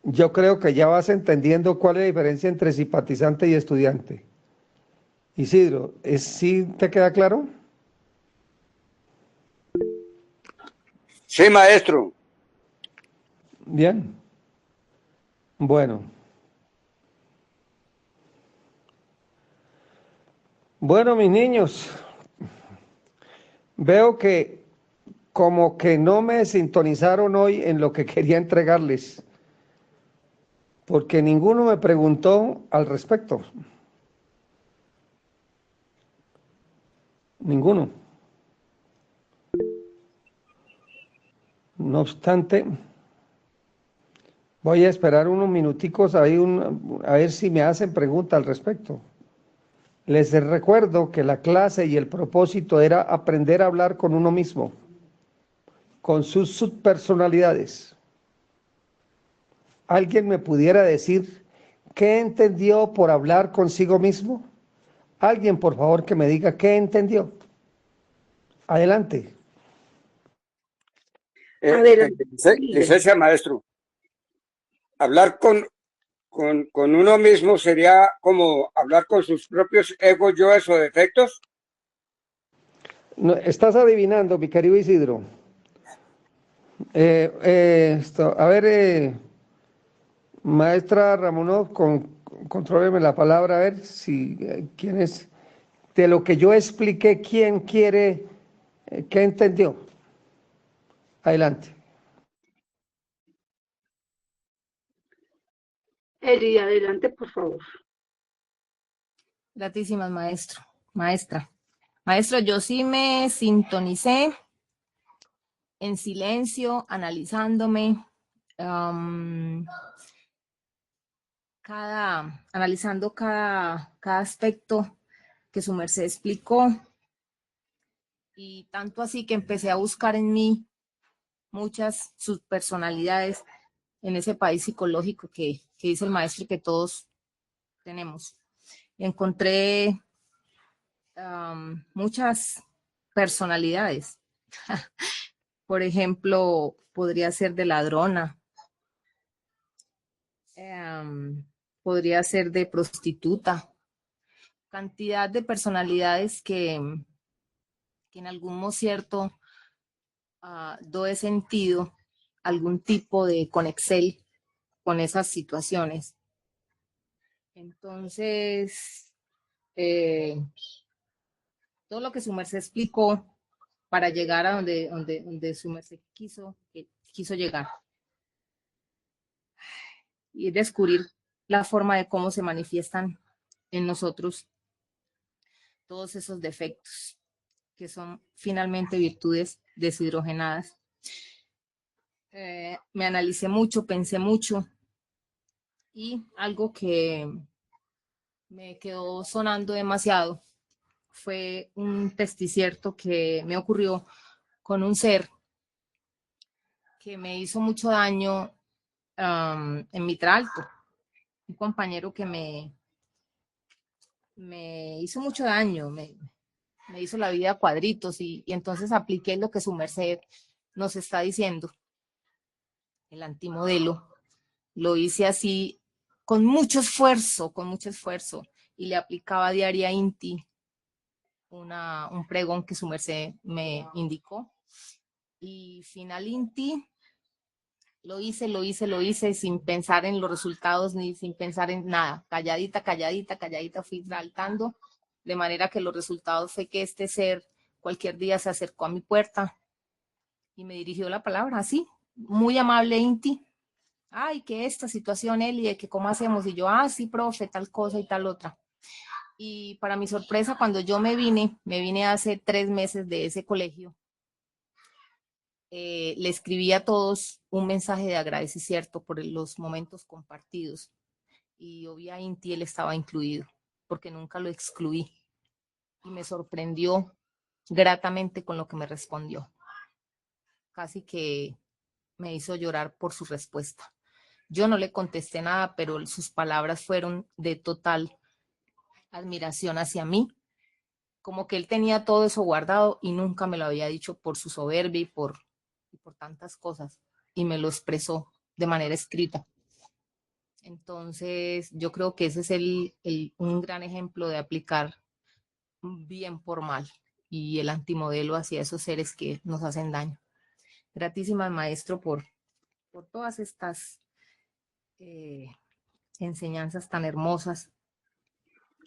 Yo creo que ya vas entendiendo cuál es la diferencia entre simpatizante y estudiante. Isidro, ¿sí te queda claro? Sí, maestro. Bien. Bueno. Bueno, mis niños, veo que como que no me sintonizaron hoy en lo que quería entregarles, porque ninguno me preguntó al respecto. Ninguno. No obstante, voy a esperar unos minuticos ahí a ver si me hacen pregunta al respecto. Les recuerdo que la clase y el propósito era aprender a hablar con uno mismo, con sus subpersonalidades. ¿Alguien me pudiera decir qué entendió por hablar consigo mismo? Alguien, por favor, que me diga qué entendió. Adelante. Adelante. Licencia, maestro. Hablar con uno mismo sería como hablar con sus propios egos, yoes o defectos. No, estás adivinando, mi querido Isidro. A ver, maestra Ramonov, contróleme la palabra, a ver si quién es, de lo que yo expliqué, quién quiere, qué entendió. Adelante. Eri, adelante, por favor. Gratísimas, maestro, maestra. Maestro, yo sí me sintonicé en silencio, analizándome, analizando cada aspecto que su merced explicó, y tanto así que empecé a buscar en mí muchas subpersonalidades en ese país psicológico que dice el maestro que todos tenemos. Encontré muchas personalidades. Por ejemplo, podría ser de ladrona, podría ser de prostituta, cantidad de personalidades que en algún modo cierto doy sentido algún tipo de conexel con esas situaciones. Entonces, todo lo que su merced explicó para llegar a donde su merced quiso llegar y descubrir la forma de cómo se manifiestan en nosotros todos esos defectos, que son finalmente virtudes deshidrogenadas. Me analicé mucho, pensé mucho, y algo que me quedó sonando demasiado fue un testicierto que me ocurrió con un ser que me hizo mucho daño en Mitralto, un compañero que me hizo mucho daño, me hizo la vida a cuadritos, y entonces apliqué lo que su merced nos está diciendo, el antimodelo. Lo hice así con mucho esfuerzo, y le aplicaba diaria Inti un pregón que su merced me indicó, y final Inti Lo hice sin pensar en los resultados ni sin pensar en nada. Calladita, calladita, calladita fui saltando, de manera que los resultados fue que este ser cualquier día se acercó a mi puerta y me dirigió la palabra así, muy amable, Inti. Ay, que esta situación, Eli, de que cómo hacemos. Y yo, sí, profe, tal cosa y tal otra. Y para mi sorpresa, cuando yo me vine hace 3 meses de ese colegio, le escribí a todos un mensaje de agradecimiento por los momentos compartidos. Y obviamente él estaba incluido, porque nunca lo excluí. Y me sorprendió gratamente con lo que me respondió. Casi que me hizo llorar por su respuesta. Yo no le contesté nada, pero sus palabras fueron de total admiración hacia mí, como que él tenía todo eso guardado y nunca me lo había dicho por su soberbia y por tantas cosas, y me lo expresó de manera escrita. Entonces, yo creo que ese es un gran ejemplo de aplicar bien por mal y el antimodelo hacia esos seres que nos hacen daño. Gratísimas, maestro, por todas estas enseñanzas tan hermosas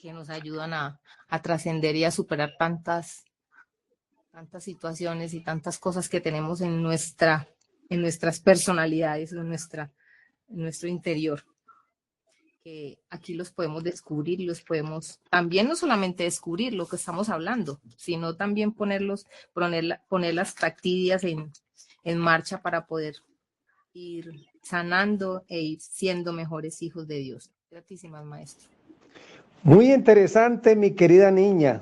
que nos ayudan a trascender y a superar tantas situaciones y tantas cosas que tenemos en nuestras personalidades, en nuestro interior, que aquí los podemos descubrir y los podemos también no solamente descubrir lo que estamos hablando, sino también poner las prácticas en marcha para poder ir sanando e ir siendo mejores hijos de Dios. Gratísimas, maestro. Muy interesante, mi querida niña.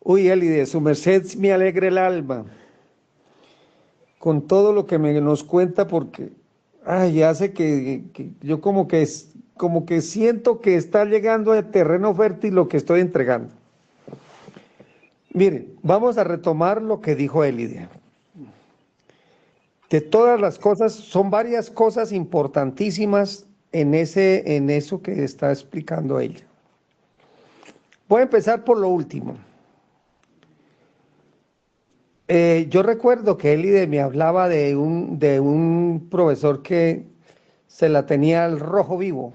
Uy, Eli, de su merced me alegra el alma con todo lo que nos cuenta, porque hace que yo como que siento que está llegando a terreno fértil lo que estoy entregando. Miren, vamos a retomar lo que dijo Elidia. De todas las cosas, son varias cosas importantísimas en eso que está explicando ella. Voy a empezar por lo último. Yo recuerdo que Elide me hablaba de un profesor que se la tenía al rojo vivo.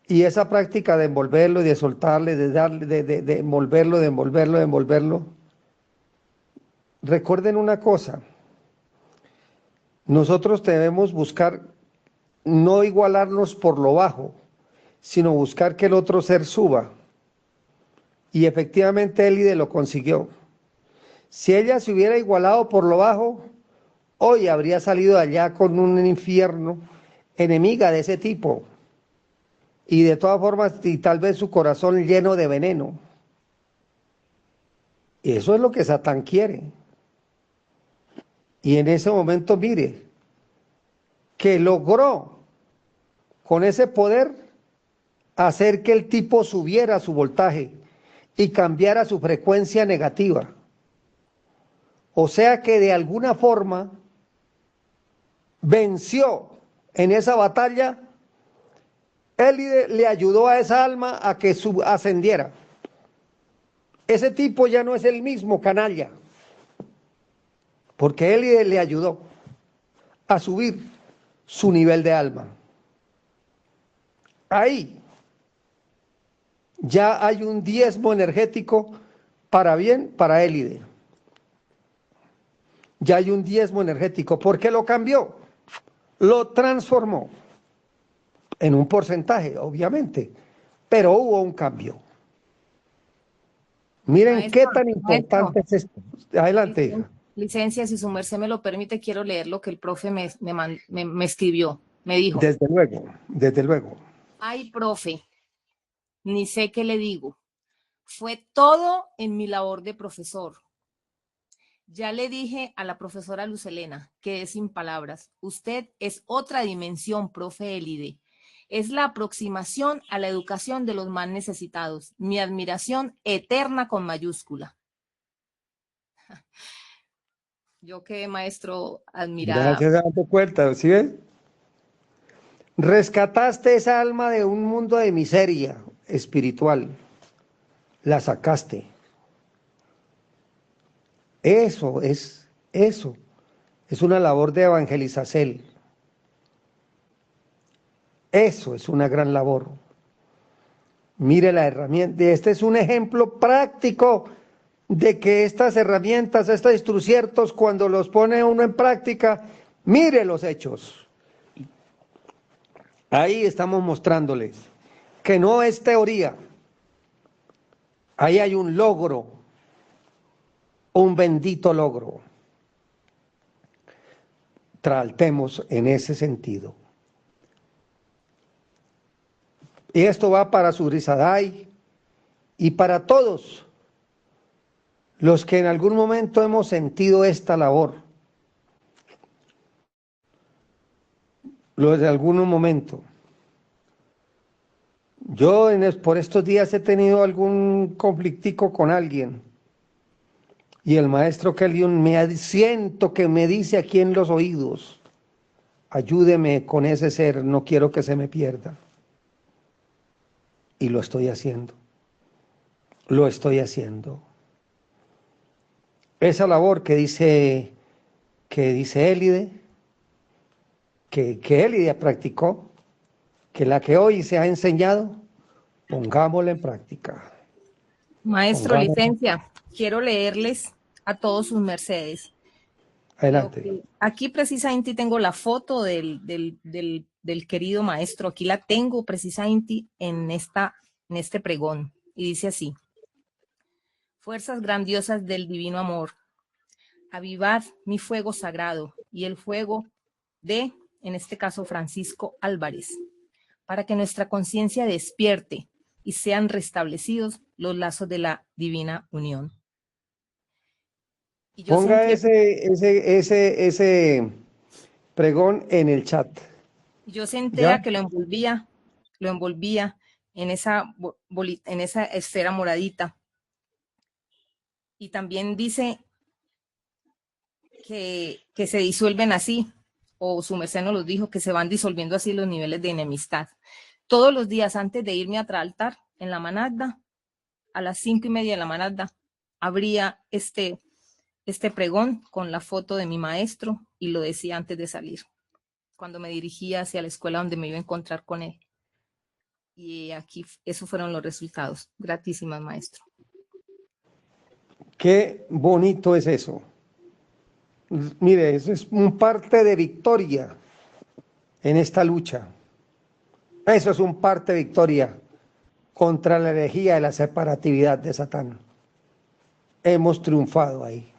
Y esa práctica de envolverlo y de soltarle, de darle, de envolverlo. Recuerden una cosa. Nosotros debemos buscar no igualarnos por lo bajo, sino buscar que el otro ser suba. Y efectivamente Elide lo consiguió. Si ella se hubiera igualado por lo bajo, hoy habría salido de allá con un infierno, enemiga de ese tipo. Y de todas formas, y tal vez su corazón lleno de veneno. Eso es lo que Satán quiere. Y en ese momento, mire, que logró con ese poder hacer que el tipo subiera su voltaje y cambiara su frecuencia negativa. O sea que de alguna forma venció en esa batalla. Él le ayudó a esa alma a que ascendiera. Ese tipo ya no es el mismo canalla, porque él le ayudó a subir su nivel de alma. Ahí ya hay un diezmo energético para bien para Élide. Ya hay un diezmo energético. ¿Por qué lo cambió? Lo transformó en un porcentaje, obviamente, pero hubo un cambio. Miren, Maestro, qué tan importante es esto. Adelante. Licencia, si su merced me lo permite, quiero leer lo que el profe me escribió. Me dijo. Desde luego, desde luego. Ay, profe, ni sé qué le digo. Fue todo en mi labor de profesor. Ya le dije a la profesora Luz Helena, que es sin palabras, usted es otra dimensión, profe Élide. Es la aproximación a la educación de los más necesitados. Mi admiración eterna con mayúscula. Yo quedé, maestro, admirada. Ya se dando cuenta, ¿sí ves? Rescataste esa alma de un mundo de miseria espiritual. La sacaste. Eso Es una labor de evangelización. Eso es una gran labor. Mire la herramienta. Este es un ejemplo práctico de que estas herramientas, estos instruciertos, cuando los pone uno en práctica, mire los hechos. Ahí estamos mostrándoles que no es teoría. Ahí hay un logro, un bendito logro. Tratemos en ese sentido. Y esto va para Subrisadai y para todos los que en algún momento hemos sentido esta labor. Los de algún momento. Yo por estos días he tenido algún conflictico con alguien. Y el maestro Kellion siento que me dice aquí en los oídos, ayúdeme con ese ser, no quiero que se me pierda. Y lo estoy haciendo. Lo estoy haciendo. Esa labor que dice Élide, que Élide practicó, que la que hoy se ha enseñado, pongámosla en práctica. Maestro, licencia, quiero leerles a todos sus mercedes. Adelante. Aquí precisamente tengo la foto del querido maestro. Aquí la tengo precisamente en este pregón. Y dice así: fuerzas grandiosas del divino amor, avivad mi fuego sagrado y el fuego de, en este caso, Francisco Álvarez, para que nuestra conciencia despierte y sean restablecidos los lazos de la divina unión. Y ponga ese pregón en el chat. Yo sentía que lo envolvía en esa esfera moradita. Y también dice que se disuelven así, o su merced nos lo dijo, que se van disolviendo así los niveles de enemistad. Todos los días antes de irme a altar en la manada, a las 5:30 de la manada, abría este pregón con la foto de mi maestro y lo decía antes de salir, cuando me dirigía hacia la escuela donde me iba a encontrar con él. Y aquí, esos fueron los resultados. Gratísimas, maestro. Qué bonito es eso. Mire, eso es un parte de victoria en esta lucha. Eso es un parte de victoria contra la herejía y la separatividad de Satán. Hemos triunfado ahí.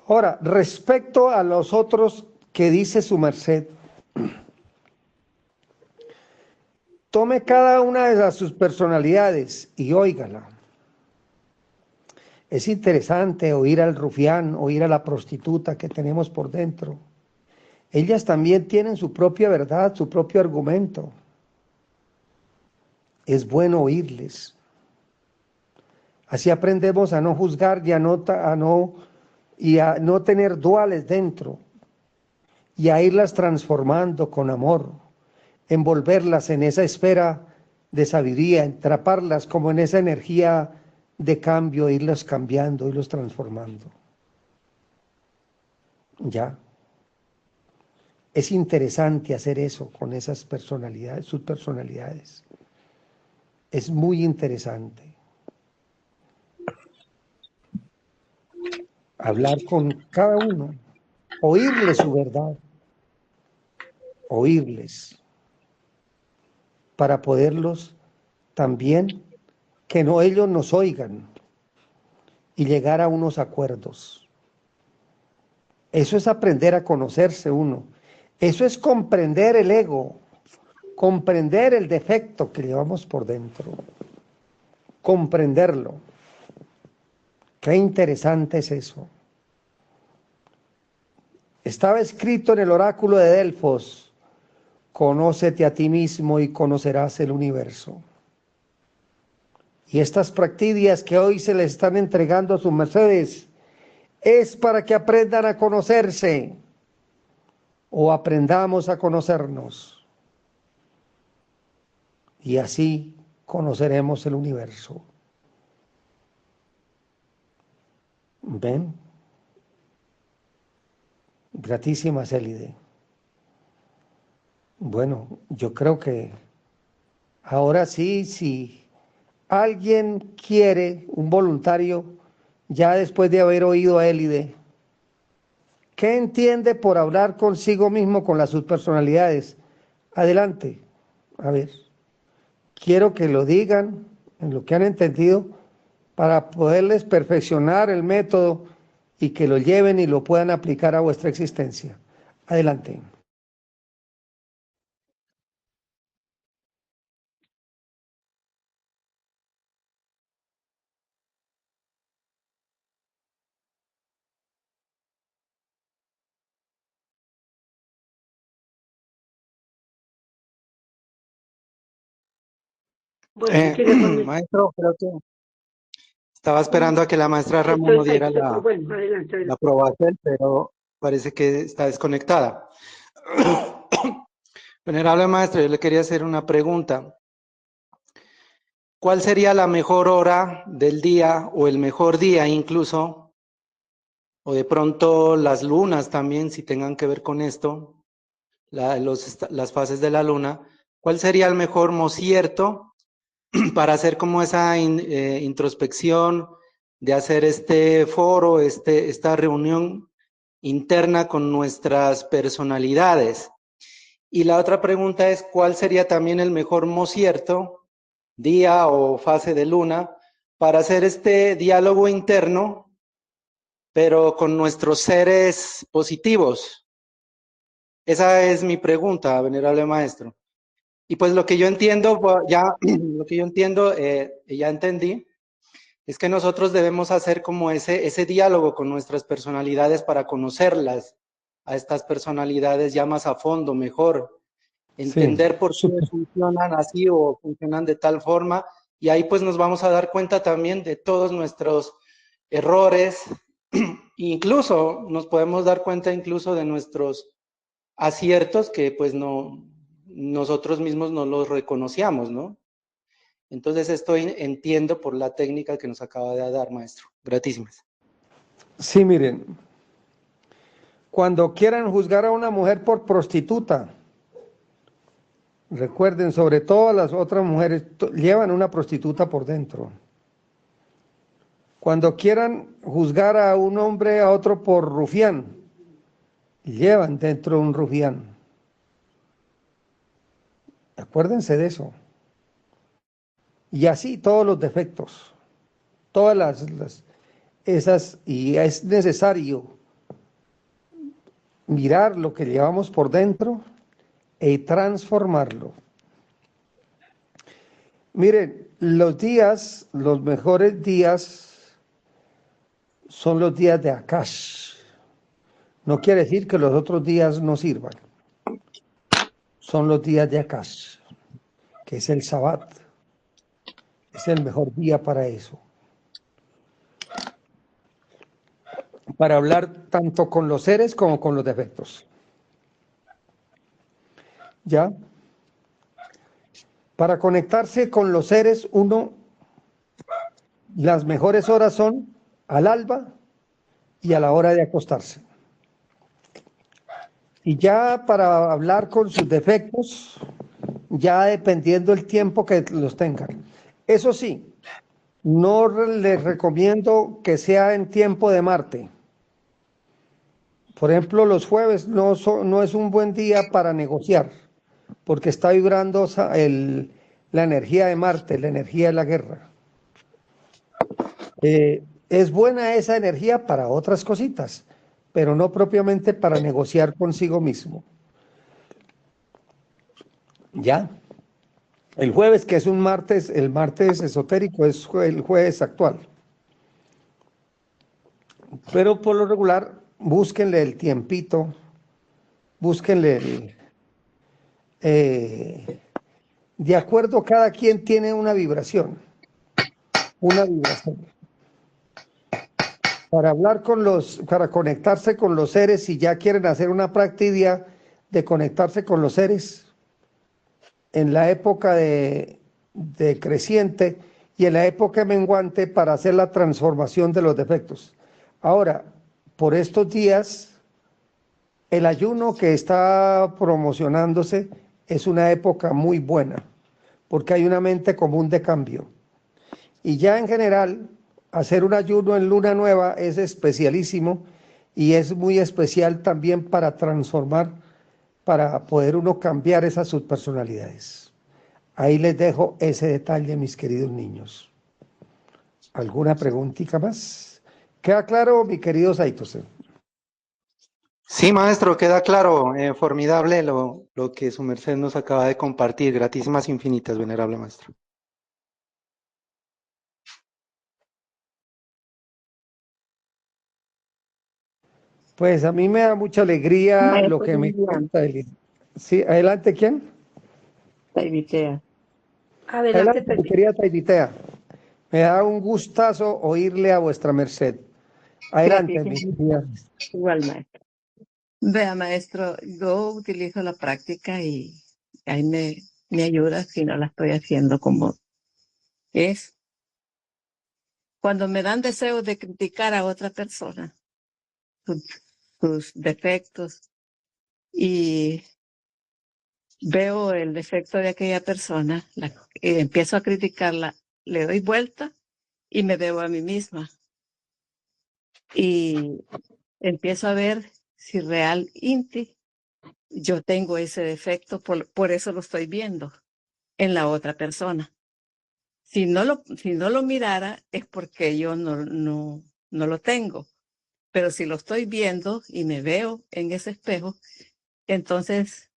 Ahora, respecto a los otros que dice su merced, tome cada una de sus personalidades y óigala. Es interesante oír al rufián, oír a la prostituta que tenemos por dentro. Ellas también tienen su propia verdad, su propio argumento. Es bueno oírles. Así aprendemos a no juzgar y a no tener duales dentro, y a irlas transformando con amor, envolverlas en esa esfera de sabiduría, atraparlas como en esa energía de cambio, irlos cambiando, irlos transformando. Ya. Es interesante hacer eso con esas personalidades, sus personalidades. Es muy interesante. Hablar con cada uno, oírles su verdad, oírles, para poderlos también, que no ellos nos oigan y llegar a unos acuerdos. Eso es aprender a conocerse uno. Eso es comprender el ego, comprender el defecto que llevamos por dentro, comprenderlo. Qué interesante es eso. Estaba escrito en el oráculo de Delfos: conócete a ti mismo y conocerás el universo. Y estas prácticas que hoy se les están entregando a sus mercedes es para que aprendan a conocerse, o aprendamos a conocernos. Y así conoceremos el universo. ¿Ven? Gratísima, Célide. Bueno, yo creo que ahora sí, si alguien quiere, un voluntario, ya después de haber oído a Élide, ¿qué entiende por hablar consigo mismo con las subpersonalidades? Adelante, a ver, quiero que lo digan en lo que han entendido para poderles perfeccionar el método y que lo lleven y lo puedan aplicar a vuestra existencia. Adelante. Bueno, si quiere poner. Maestro, creo que estaba esperando a que la maestra Ramón nos diera Perfecto, bueno, adelante, la adelante. aprobación, pero parece que está desconectada. Venerable maestro, yo le quería hacer una pregunta. ¿Cuál sería la mejor hora del día o el mejor día incluso? O de pronto las lunas también, si tengan que ver con esto, las fases de la luna. ¿Cuál sería el mejor mocierto para hacer como esa introspección, de hacer este foro, esta reunión interna con nuestras personalidades? Y la otra pregunta es, ¿cuál sería también el mejor mocierto, día o fase de luna, para hacer este diálogo interno, pero con nuestros seres positivos? Esa es mi pregunta, venerable maestro. Y pues lo que yo entiendo, ya entendí, es que nosotros debemos hacer como ese diálogo con nuestras personalidades para conocerlas, a estas personalidades ya más a fondo, mejor, entender por qué funcionan así o funcionan de tal forma, y ahí pues nos vamos a dar cuenta también de todos nuestros errores, incluso nos podemos dar cuenta incluso de nuestros aciertos que pues nosotros mismos no los reconocíamos, ¿no? Entonces esto entiendo por la técnica que nos acaba de dar, maestro. Gratísimas. Sí, miren, cuando quieran juzgar a una mujer por prostituta, recuerden, sobre todo las otras mujeres, llevan una prostituta por dentro. Cuando quieran juzgar a un hombre a otro por rufián, llevan dentro un rufián. Acuérdense de eso. Y así todos los defectos, todas esas, y es necesario mirar lo que llevamos por dentro y transformarlo. Miren, los mejores días son los días de Akash. No quiere decir que los otros días no sirvan. Son los días de Akash, que es el Sabbat. Es el mejor día para eso. Para hablar tanto con los seres como con los defectos. ¿Ya? Para conectarse con los seres, las mejores horas son al alba y a la hora de acostarse. Y ya para hablar con sus defectos, ya dependiendo el tiempo que los tengan. Eso sí, no les recomiendo que sea en tiempo de Marte. Por ejemplo, los jueves no es un buen día para negociar, porque está vibrando la energía de Marte, la energía de la guerra. Es buena esa energía para otras cositas, pero no propiamente para negociar consigo mismo. ¿Ya? El jueves, que es un martes, el martes esotérico, es el jueves actual. Pero por lo regular, búsquenle el tiempito, búsquenle de acuerdo, cada quien tiene una vibración. Para hablar para conectarse con los seres, si ya quieren hacer una práctica de conectarse con los seres, en la época de creciente y en la época menguante, para hacer la transformación de los defectos. Ahora, por estos días, El ayuno que está promocionándose es una época muy buena, porque hay una mente común de cambio. Y ya en general, hacer un ayuno en luna nueva es especialísimo y es muy especial también para transformar, para poder uno cambiar esas subpersonalidades. Ahí les dejo ese detalle, mis queridos niños. ¿Alguna preguntita más? ¿Queda claro, mi querido Saitose? Sí, maestro, queda claro, formidable lo que su merced nos acaba de compartir. Gratísimas infinitas, venerable maestro. Pues a mí me da mucha alegría lo Maestro que me Vivian, cuenta Eli. Sí, adelante, ¿quién? Taibitea. Adelante, Adelante, mi Pepe. querida Taibitea. Me da un gustazo oírle a vuestra merced. Adelante, mi Gratísimo. querida. Igual, maestro. Vea, maestro, yo utilizo la práctica y ahí me ayuda si no la estoy haciendo como es. Cuando me dan deseos de criticar a otra persona, sus, sus defectos, y veo el defecto de aquella persona, empiezo a criticarla, le doy vuelta y me veo a mí misma. Y empiezo a ver si realmente yo tengo ese defecto, por eso lo estoy viendo en la otra persona. Si no lo mirara es porque yo no lo tengo. Pero si lo estoy viendo y me veo en ese espejo, entonces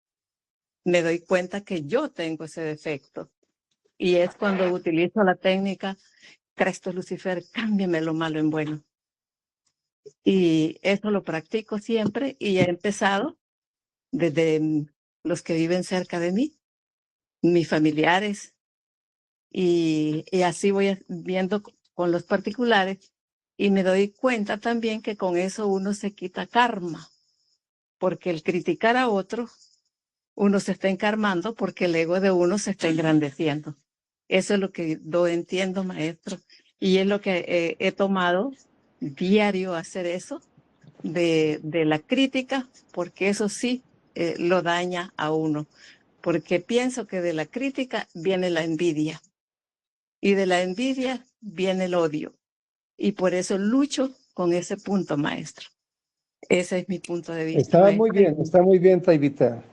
me doy cuenta que yo tengo ese defecto. Y es cuando utilizo la técnica, Cristo Lucifer, cámbiame lo malo en bueno. Y eso lo practico siempre y he empezado desde los que viven cerca de mí, mis familiares, y así voy viendo con los particulares y me doy cuenta también que con eso uno se quita karma, porque el criticar a otro, uno se está enkarmando porque el ego de uno se está engrandeciendo. Eso es lo que yo entiendo, maestro, y es lo que he tomado diario hacer eso de la crítica, porque eso sí lo daña a uno, porque pienso que de la crítica viene la envidia y de la envidia viene el odio y por eso lucho con ese punto, maestro. Ese es mi punto de vista, maestro. Está muy bien, Taibitea.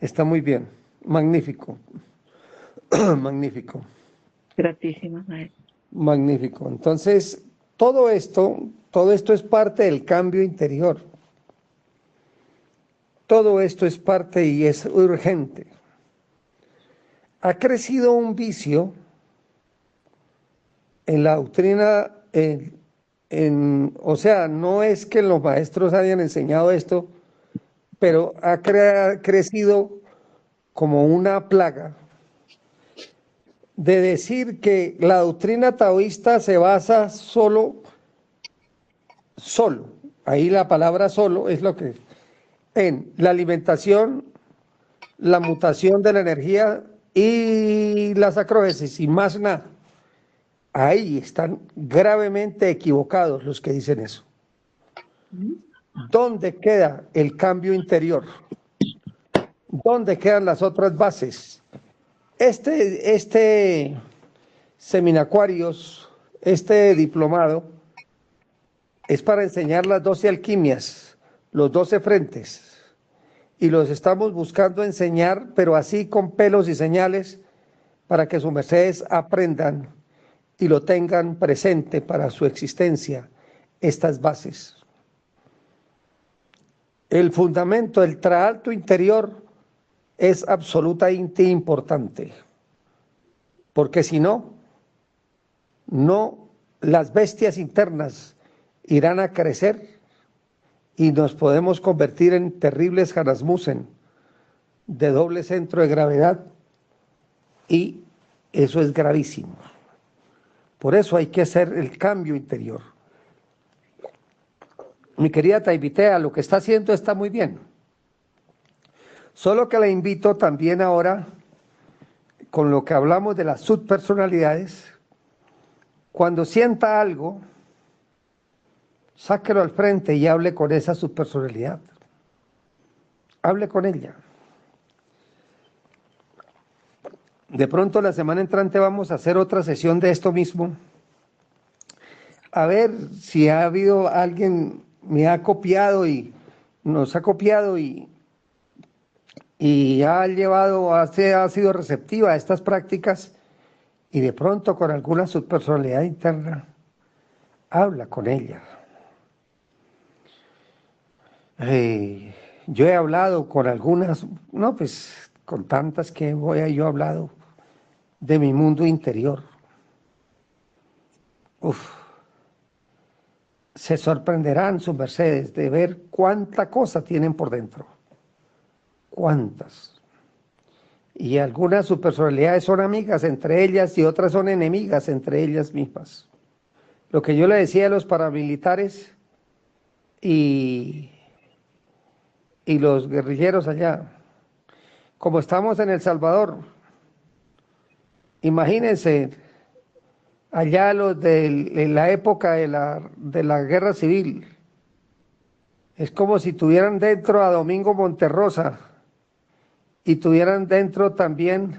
Está muy bien. Magnífico. Magnífico. Gratísima, maestro. Magnífico. Entonces, todo esto es parte del cambio interior. Todo esto es parte y es urgente. Ha crecido un vicio en la doctrina, o sea, no es que los maestros hayan enseñado esto, pero ha crecido como una plaga de decir que la doctrina taoísta se basa solo, ahí la palabra solo es lo que, en la alimentación, la mutación de la energía y la sacrogenesis, y más nada. Ahí están gravemente equivocados los que dicen eso. ¿Dónde queda el cambio interior? ¿Dónde quedan las otras bases? Este seminacuarios, este diplomado, es para enseñar las 12 alquimias, los 12 frentes, y los estamos buscando enseñar, pero así con pelos y señales, para que sus mercedes aprendan y lo tengan presente para su existencia, estas bases. El fundamento del trasalto interior es absolutamente importante, porque si no, las bestias internas irán a crecer y nos podemos convertir en terribles Hanasmusen de doble centro de gravedad, y eso es gravísimo. Por eso hay que hacer el cambio interior. Mi querida Taibitea, lo que está haciendo está muy bien. Solo que la invito también ahora, con lo que hablamos de las subpersonalidades, cuando sienta algo, sáquelo al frente y hable con esa subpersonalidad. hable con ella. De pronto la semana entrante vamos a hacer otra sesión de esto mismo. A ver si ha habido alguien, me ha copiado y nos ha copiado y ha llevado, ha sido receptiva a estas prácticas y de pronto con alguna subpersonalidad interna, habla con ella. Yo he hablado con algunas, no pues con tantas que yo he hablado de mi mundo interior. Se sorprenderán sus mercedes de ver cuánta cosa tienen por dentro. Cuántas. Y algunas subpersonalidades son amigas entre ellas y otras son enemigas entre ellas mismas. Lo que yo le decía a los paramilitares y los guerrilleros allá, como estamos en El Salvador, imagínense allá los de la época de la guerra civil, es como si tuvieran dentro a Domingo Monterrosa y tuvieran dentro también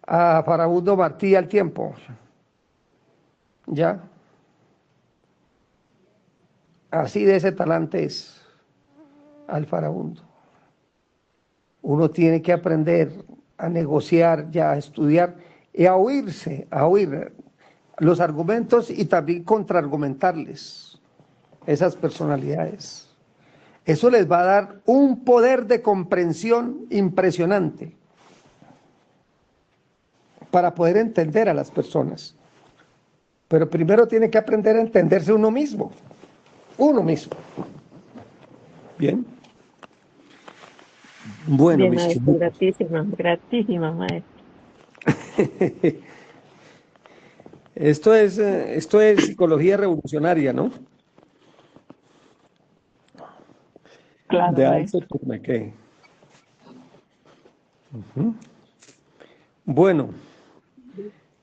a Farabundo Martí al tiempo. ¿Ya? Así de ese talante es al Farabundo. Uno tiene que aprender a negociar, ya a estudiar y a oír los argumentos y también contraargumentarles esas personalidades. Eso les va a dar un poder de comprensión impresionante para poder entender a las personas. Pero primero tiene que aprender a entenderse uno mismo. Uno mismo. Bien. Bueno, bien, maestro, gratísima, maestro. Esto es psicología revolucionaria, ¿no? Claro, De maestro. Alto Turmeque. Bueno,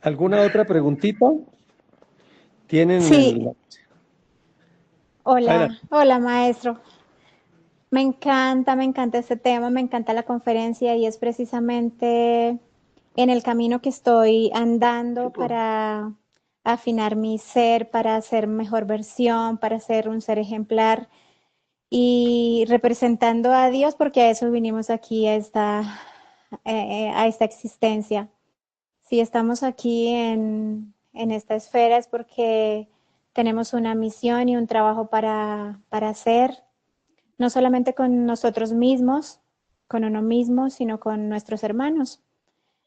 ¿alguna otra preguntita? ¿Tienen? Sí, Adelante. hola maestro. Me encanta este tema, me encanta la conferencia y es precisamente en el camino que estoy andando para afinar mi ser, para ser mejor versión, para ser un ser ejemplar y representando a Dios porque a eso vinimos aquí a esta existencia. Si estamos aquí en esta esfera es porque tenemos una misión y un trabajo para hacer, no solamente con nosotros mismos, con uno mismo, sino con nuestros hermanos.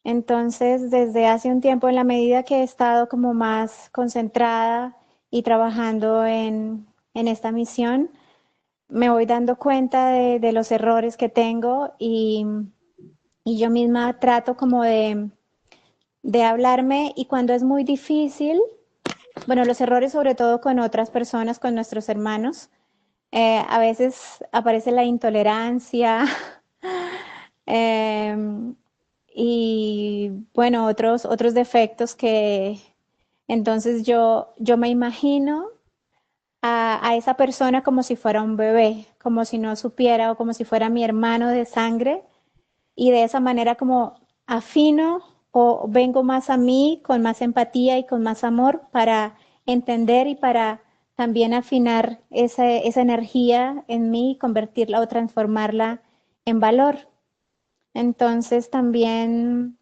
Entonces, desde hace un tiempo, en la medida que he estado como más concentrada y trabajando en esta misión, me voy dando cuenta de los errores que tengo y yo misma trato como de hablarme y cuando es muy difícil, bueno, los errores sobre todo con otras personas, con nuestros hermanos, a veces aparece la intolerancia y bueno, otros defectos que entonces yo me imagino a esa persona como si fuera un bebé, como si no supiera o como si fuera mi hermano de sangre y de esa manera como afino o vengo más a mí con más empatía y con más amor para entender y para también afinar esa energía en mí y convertirla o transformarla en valor. Entonces también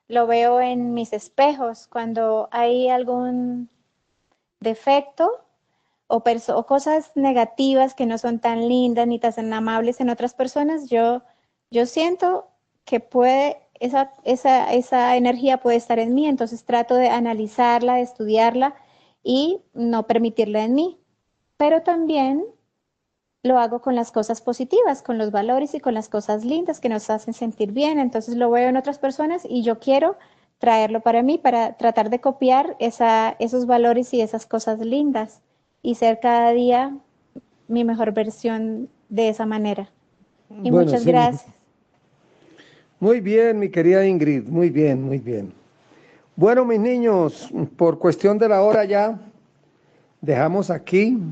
lo veo en mis espejos, cuando hay algún defecto o cosas negativas que no son tan lindas ni tan amables en otras personas, yo siento que esa energía puede estar en mí, entonces trato de analizarla, de estudiarla y no permitirla en mí. Pero también lo hago con las cosas positivas, con los valores y con las cosas lindas que nos hacen sentir bien. Entonces lo veo en otras personas y yo quiero traerlo para mí, para tratar de copiar esos valores y esas cosas lindas y ser cada día mi mejor versión de esa manera. Y Bueno, muchas sí. gracias. Muy bien, mi querida Ingrid, muy bien, muy bien. Bueno, mis niños, por cuestión de la hora ya, dejamos aquí